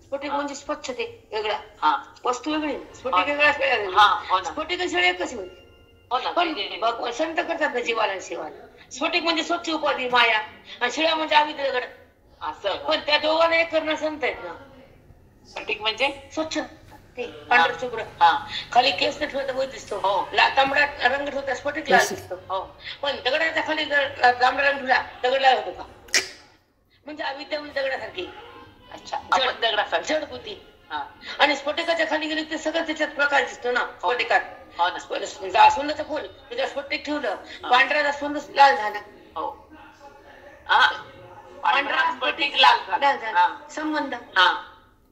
स्फटिक म्हणजे स्वच्छ ते वेगळा, वस्तू वेगळी, स्फटिक वेगळा. स्फटिक शिळे एकच होईल. पण भगवान संत करतात ना जीवाला शिवाला. स्फटिक म्हणजे स्वच्छ उपाधी माया, आणि शिळा म्हणजे आम्ही दगड. असं पण त्या दोघांना एक करणं संत आहेत ना. स्फटिक म्हणजे स्वच्छ, ते पांढर शुभ्र, खाली केस न ठेवता वर दिसतो, तांबडा रंग ठेवता स्फटिक लाल दिसतो. पण दगडाच्या खाली तांबडा रंग ठेवला दगड लाल होतो का? म्हणजे अविद्या म्हणजे दगडासारखी. अच्छा, दगडासारखी जड बुद्धी. हा. आणि स्फटिकाच्या खाली गेले ते सगळं त्याच्यात प्रकार दिसतो ना स्फटिकात. हो ना. जास्वंदाचं फुल त्याच्यात स्फटिक ठेवलं, पांढरा जास्वंद लाल झाला. हो. हा. पांढरा स्फटिक लाल झाला. लाल झाला. संबंध. हा.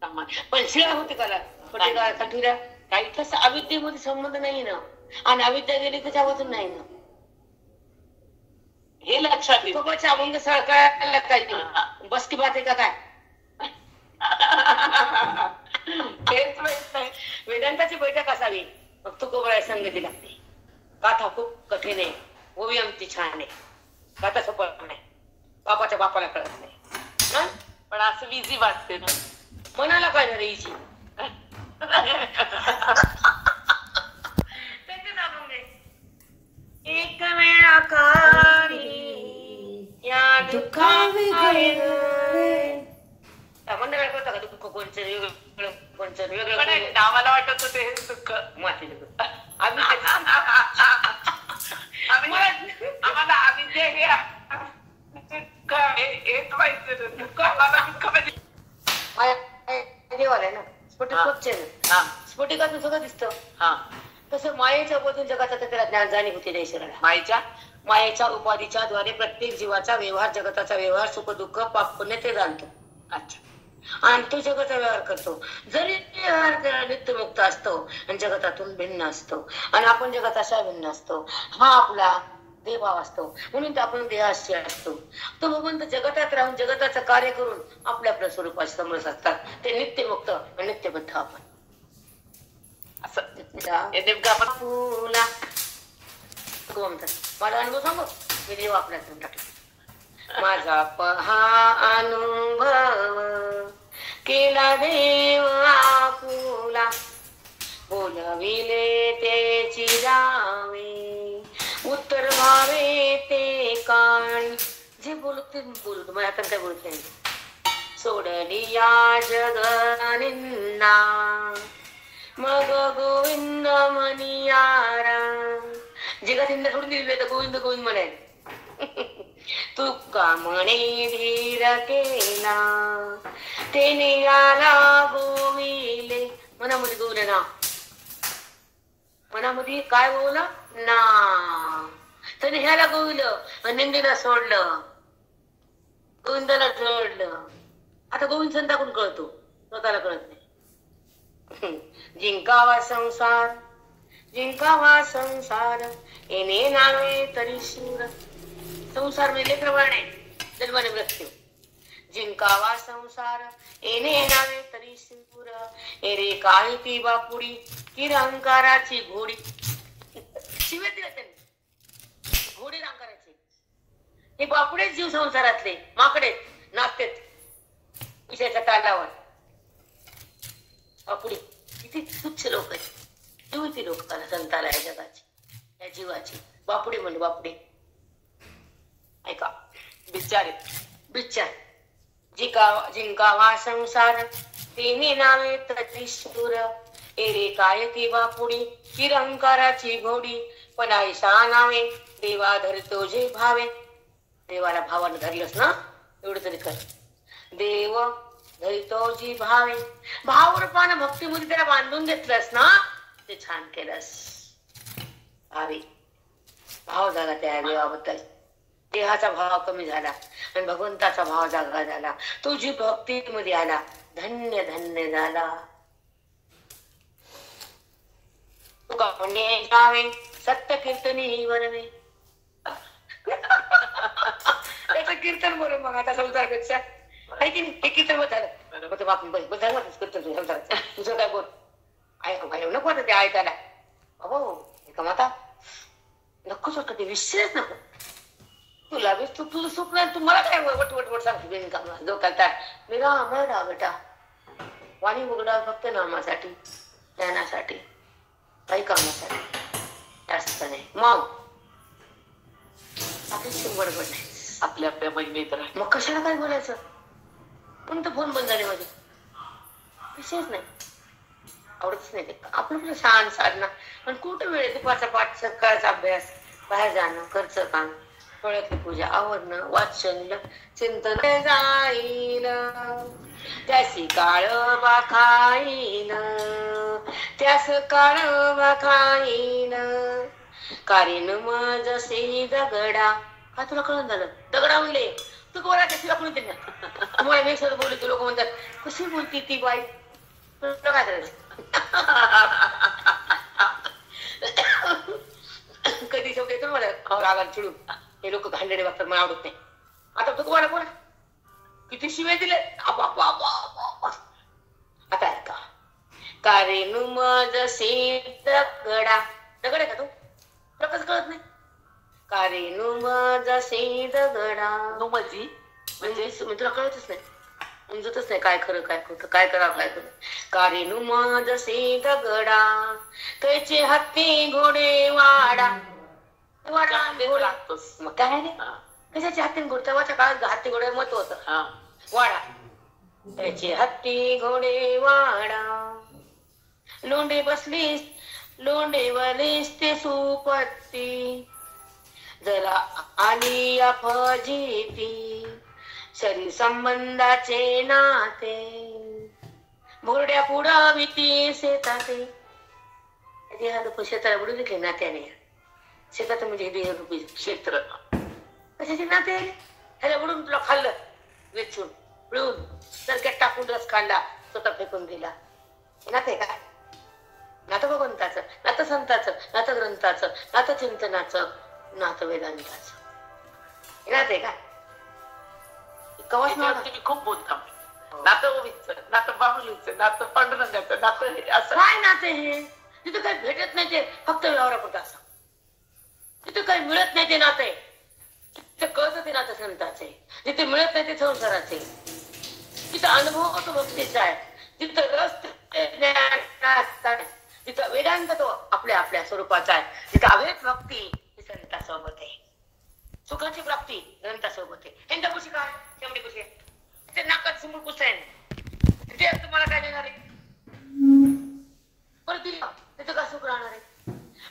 संबंध. पण शिळा होते का स्फटिका ठेवल्या काही तसं अविद्येमध्ये संबंध नाही ना, आणि अविद्या गेली त्याच्यावरून नाही ना. हे लक्षात येईल. बाबाच्या अभंग सळकायला काय बस की बात आहे का काय? तेच माहित नाही. वेदांताची बैठक असावी मग तू कोबळा संगती लागते. गाथा खूप कठीण आहे, ओवी आमची छान आहे, गाथा सोपं नाही, बापाच्या बापाला कळत नाही. पण असं इझी वाटते ना मनाला काय झालं इजी. एक वेळा या दुःखा मंडळ करता का दुःख कोणचं वेगळं कोणचं वेगळं. आम्हाला वाटत होते हे दुःख माती आम्हाला अविद्या हेच माहिती दुःख आम्हाला दुःख म्हणजे देवाला आहे ना. स्फटिक स्वच्छ आहे ना, स्फटिकातून सगळं दिसतं. हा. तसं मायेच्या मधून जगाचा त्याला ज्ञान जाणीव होते नाही शरीराला. मायेच्या उपाधीच्या द्वारे प्रत्येक जीवाचा व्यवहार, जगताचा व्यवहार, सुख दुःख पाप पुण्य ते जाणतो. अच्छा. आणि तो जगाचा व्यवहार करतो. जरी व्यवहार नित्यमुक्त असतो आणि जगतातून भिन्न असतो आणि आपण जगताशा भिन्न असतो, हा आपला देवभाव असतो म्हणून आपण देहाशी असतो. तो भगवंत जगतात राहून जगताचं कार्य करून आपल्या आपल्या स्वरूपाशी समरस असतात. ते नित्यमुक्त आणि नित्यबद्ध आपण असं नेमकं आपण फुला मला अनुभव सांगू. मी देव आपल्या टाकला माझा पहा अनुभव केला देव आपुला, बोलविले त्याची जावे उत्तर व्हावे ते काणी. जे बोलत ते बोलू मला आता काय बोलत नाही. सोडली या जग निंदा मग गोविंद मनियारा. जगात हिंदा सोडून दिले तर गोविंद गोविंद म्हणाल. तुका म्हणे धीर केला तेने आला गोविले. मनामध्ये गोविले ना, मनामध्ये काय बोलला ना, त्याने ह्याला गोविलं निंदीला सोडलं, गोविंदाला जोडलं. आता गोविंद संताकडून कळतो, स्वतःला कळत नाही. जिंकावा संसार, जिंकावा संसार येणे नावे तरी शिंग. संसार म्हणजे लेकरवाण आहे, जन्माने मृत्यू. जिंकावा संसार येणे नावे तरी शिंगूर, एरे काय ती बापुडी किरंकाराची घोडी. शिवे दिले त्यांनी, घोडी रंकाराची. हे बापुडेच जीव संसारातले माकडे नाचतेत विषयाच्या तालावर. बापुडी किती तुच्छ लोक आहेत, जीवती लोक संताला या जगाची, या जीवाची. बापुडी म्हणजे बापुडी. ऐका बिचारे बिचार. जिंकावा संसार तेने नावे त्रिशूर, एरे काय ती बापुडी किरंकाराची घोडी. पण आयशा नावे देवा धरतो जे भावे. देवाला भावानं धरलंस ना एवढं तरी कर. देव धरितो जी भावे, भाव रूपानं भक्तीमध्ये त्याला बांधून घेतलंस ना ते छान केलंस. भावी भाव झाला त्या देवाबद्दल. देहाचा भाव कमी झाला आणि भगवंताचा भाव जागा झाला. तुझी भक्तीमध्ये आला, धन्य धन्य झाला. तुका पुण्य जावे सत्य कीर्तनी वरवे. त्याचं कीर्तन बरं मग आता संसारपेक्षा आहे की नाही. हे कीर्तन बघ झालं मग आपण कीर्तन संसाराचं. तुझं काय बोल ऐक भाई नको आता ते ऐकायला. अहो एका माता नकोच वाटत ते विषयच नको. तुला बी तुझं सुख नाही, तू मला काय वट वट वट सांगतो बिनकामा डोक्याला. मी राहा बेटा, वाणी उघडा फक्त नामासाठी, ज्ञानासाठी, काही कामासाठी, जास्त नाही. मग आपली बडबड नाही, आपल्या आपल्या महिमेत राहा. मग कशाला काय बोलायचं. पण तो फोन बंद झाले माझे, विषयच नाही, आवडतच नाही ते. आपलं आपलं शान साधना. पण कुठं वेळ दुपारचा पाठ, सकाळचा अभ्यास, बाहेर जाणं, घरचं काम, डोळ्यातली पूजा, आवरणं, वाचन, चिंतन जाईल. त्यासी काळोबा खाईन, त्यास काळोबा खाईन, कारीन मज जसे दगडा. काय तुला कळून झालं? दगडा म्हणले तू बोला कशी दाखवून त्यांना. तुम्हाला मी सर बोलते, लोक म्हणतात कशी बोलती ती बाई, तुला काय करायचं? कधी शब्द येतो मला रागात चिडून, हे लोक घाणेरडे वागतात, मला आवडत नाही. आता तू तुम्हाला बोला किती शिवे दिले. आता ऐका, कारेनु मज से दगडा. दगड आहे का तू? तुला कसं कळत नाही? कारेनु मज से दगडा. नुमजी म्हणजे तुला कळतच नाही, समजतच नाही काय खरं काय खोटं, काय करावं काय करू. कारेनु मज से दगडा, कैचे हत्ती घोडे वाडा. वाडा घोडा लागतोस. मग काय नाही, कशाचे हत्ती घोडे? तेव्हाच्या काळात हत्ती घोड्यावर महत्व होतं. वाडा, त्याचे हत्ती घोडे वाडा. लोंढे बसलीस, लोंढे वलीस ते सुपत्ती, जरा आली या फजिती, शरीर संबंधाचे नाते, भोरड्या पुढा भीती शेताते. देहारूपी शेताला बुडून घेतले नात्याने. शेतात म्हणजे देहरूपी क्षेत्र. कशाचे नाते? ह्याला बुडून तुला खाल्लं, वेचून पिळून सरक्यात टाकून रस काढला, स्वतः फेकून दिला. नाते काय? नातं भगवंताचं, नातं संताचं, नातं ग्रंथाचं, नातं चिंतनाचं, नातं वेदांताचं. नाते काय? कवच तुम्ही खूप बोलता. नातं ओवीचं, नातं बाहुलीचं, नातं पांडुरंगाचं, नातं असं काय नाते हे? तिथं काही भेटत नाही, ते फक्त व्यवहारापुरतं असं. तिथं काही मिळत नाही ते नाते, तिथं कळतं ते नातं संताचे. जिथे मिळत नाही ते संसाराचे. तिथं अनुभव होतो भक्तीचा आहे, तिथं रस तिथं वेदांत तो आपल्या आपल्या स्वरूपाचा आहे. तिथं अभेद भक्ती ही संतासोबत आहे. सुखाची प्राप्ती ग्रंथासोबत आहे. यांच्या कुशी काय शेवटी कुशी ते नाकात समोर कुठं आहे, ते तुम्हाला काय देणार आहे? परत दिलं तिथं का सुख राहणार आहे?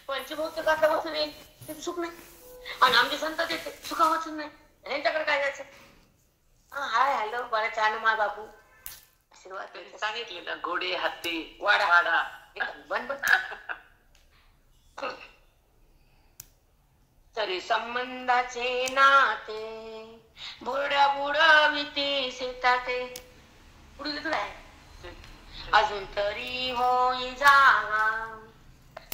पंचभौतिक आता वाचून येईल तिथं सुख नाही. आणि आमचे संत देते सुखा वाचून नाही. यांच्याकडे काय जायचं? हाय हॅलो बरं छान मा बाबू आशीर्वाद सांगितले ना, घोडे हत्ती वाडा. वाडा. बन तरी संबंधाचे नाते, बोर्ड्या बुडविते शेताते. पुढे काय अजून तरी होई जागा,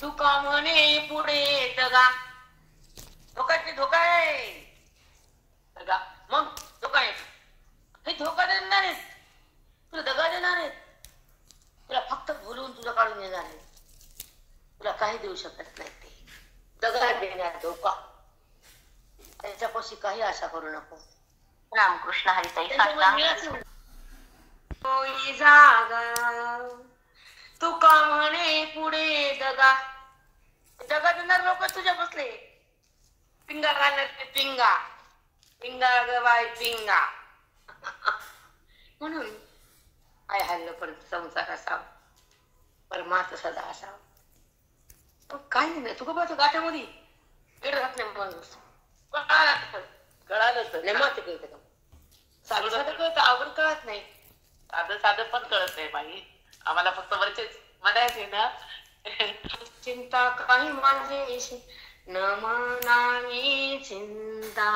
तुका म्हणे पुढे दगा. धोकाचे धोका आहे दगा. मग धोका आहे हे, धोका देणार आहेत तुला, दगा देणार आहेत तुला, फक्त भुलून तुला काढून येणार आहे. तुला काही देऊ शकत नाही ते. दगा देणार धोका. त्यांच्यापाशी काही आशा करू नको. रामकृष्ण हरिताई जागा तुका म्हणे पुढे दगा. दगा देणार लोक तुझ्या बसले. पिंगा घालणार ते पिंगा, पिंगा ग बाय पिंगा. म्हणून आय हल्लं परत संसार असावा, परमार्थ सदा असावा. काही नाही तुका पाहतो गाठ्यामध्ये गेड राहत नाही माणूस. कळालं तर माती कळत का? साधं साधं कळतं, आवड कळत नाही. साधं साधं पण कळत नाही बाई आम्हाला, फक्त वरचेच म्हणायचे ना. चिंता काही माझे न मनाई चिंता,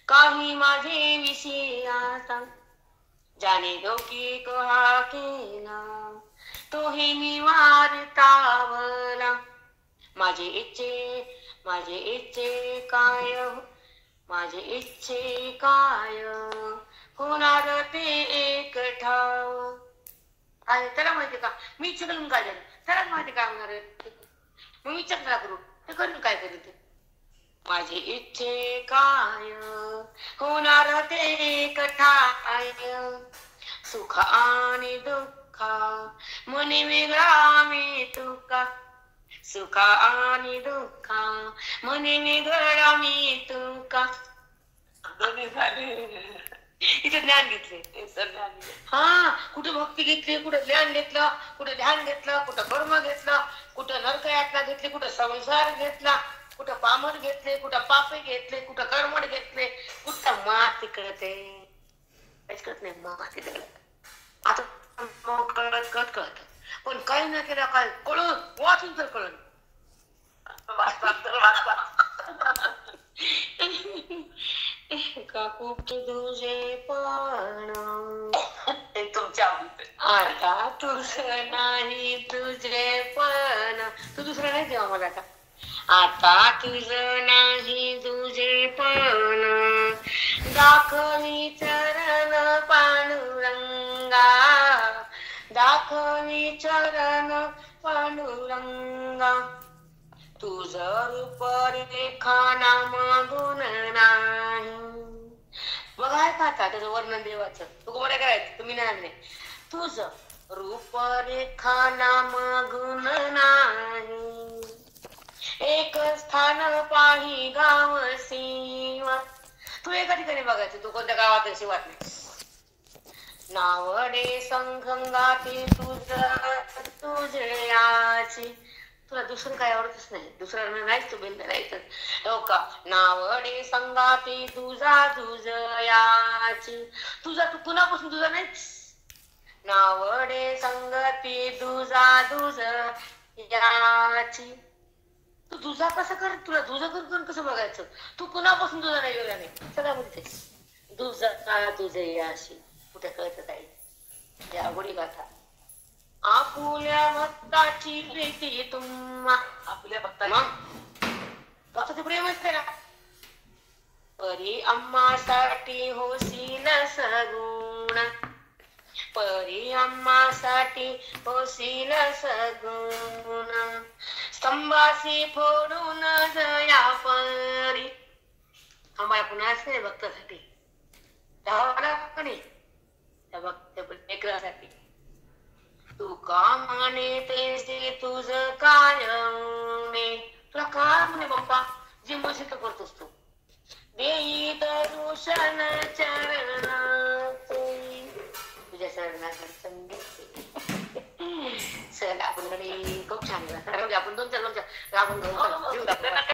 काही माझे विषय आता, जाने दो की कहा केला तो हे निवारतावला. माझे इच्छे काय, माझे इच्छे काय होणार ते एक ठाव. आहे त्याला माहिती का मी इच्छा करून काय झालं, त्याला माहिती काय होणार आहे. मग विचार करा करू ते करून काय करू ते. माझे इच्छे काय होणार ते एक ठाय, सुख आणि दुःख मने वेगळा मी तुका, सुख आणि दुःख मने वेगळा मी तुका. दोन्ही झाले. इथे ज्ञान घेतले. हा कुठे भक्ती घेतली, कुठे ज्ञान घेतलं, कुठे ध्यान घेतलं, कुठं कर्म घेतलं, कुठं नरकयातना घेतली, कुठं संसार घेतला, कुठं पामर घेतले, कुठं पापे घेतले, कुठं कर्मड घेतले, कुठं मात कळते. काहीच कळत नाही मग आता मग कळत पण काही ना केलं काय कळून वाचून तर कळून काकू तुझे पण तुमच्या आवडीचे. आता तुझं नाही तुझे पण तू दुसरं नाही देवा मला आता तुझं नाही तुझे पण दाखवी चरण पांडुरंगा दाखवी चरण पांडुरंगा तुझ रूप रेखा नाम गुण नाही बघाय का आता त्याचं वर्णन देवाचं तू कोणा करायचं तुम्ही नाही तुझ रूप रेखा नाम गुण नाही एक स्थान पाही गाव सीमा तू एका ठिकाणी बघायचं तू कोणत्या गावात अशी वाट नाही नावडे संघंगाती तुझे याची तुला दुसरं काय आवडतच नाही दुसरं नाहीच तू बिंद राहायचं हो का नावडे संगाती तुझयाची तुझा तू कुणापासून तुझा नाहीच नावडे संगती दुज याची तू तुझा कसं कर तुला तुझं करून कसं बघायचं तू कुणापासून तुझा नाही वेगळा नाही सगळ्या बोलते तुझ याशी कुठे कळत काही या गोडी गाथा आपुल्या भक्ताची प्रीती तुम्हा आपल्या भक्ता भक्ताचे प्रेमच करा परी अम्मासाठी होशील सगुण परी अम्मासाठी होशील सगुण स्तंभाशी फोडून जया परी आम्हाला पुन्हा असते भक्तासाठी त्या भक्त लेकरासाठी तू का माने तेसे तुझ काय तुला काय म्हणे बाप्पा जे मशी तर करतोस तू देई दर्शन चरणात तुझ्या चरणाकडे संगीत चल आपण खूप छान आपण 2-4 आपण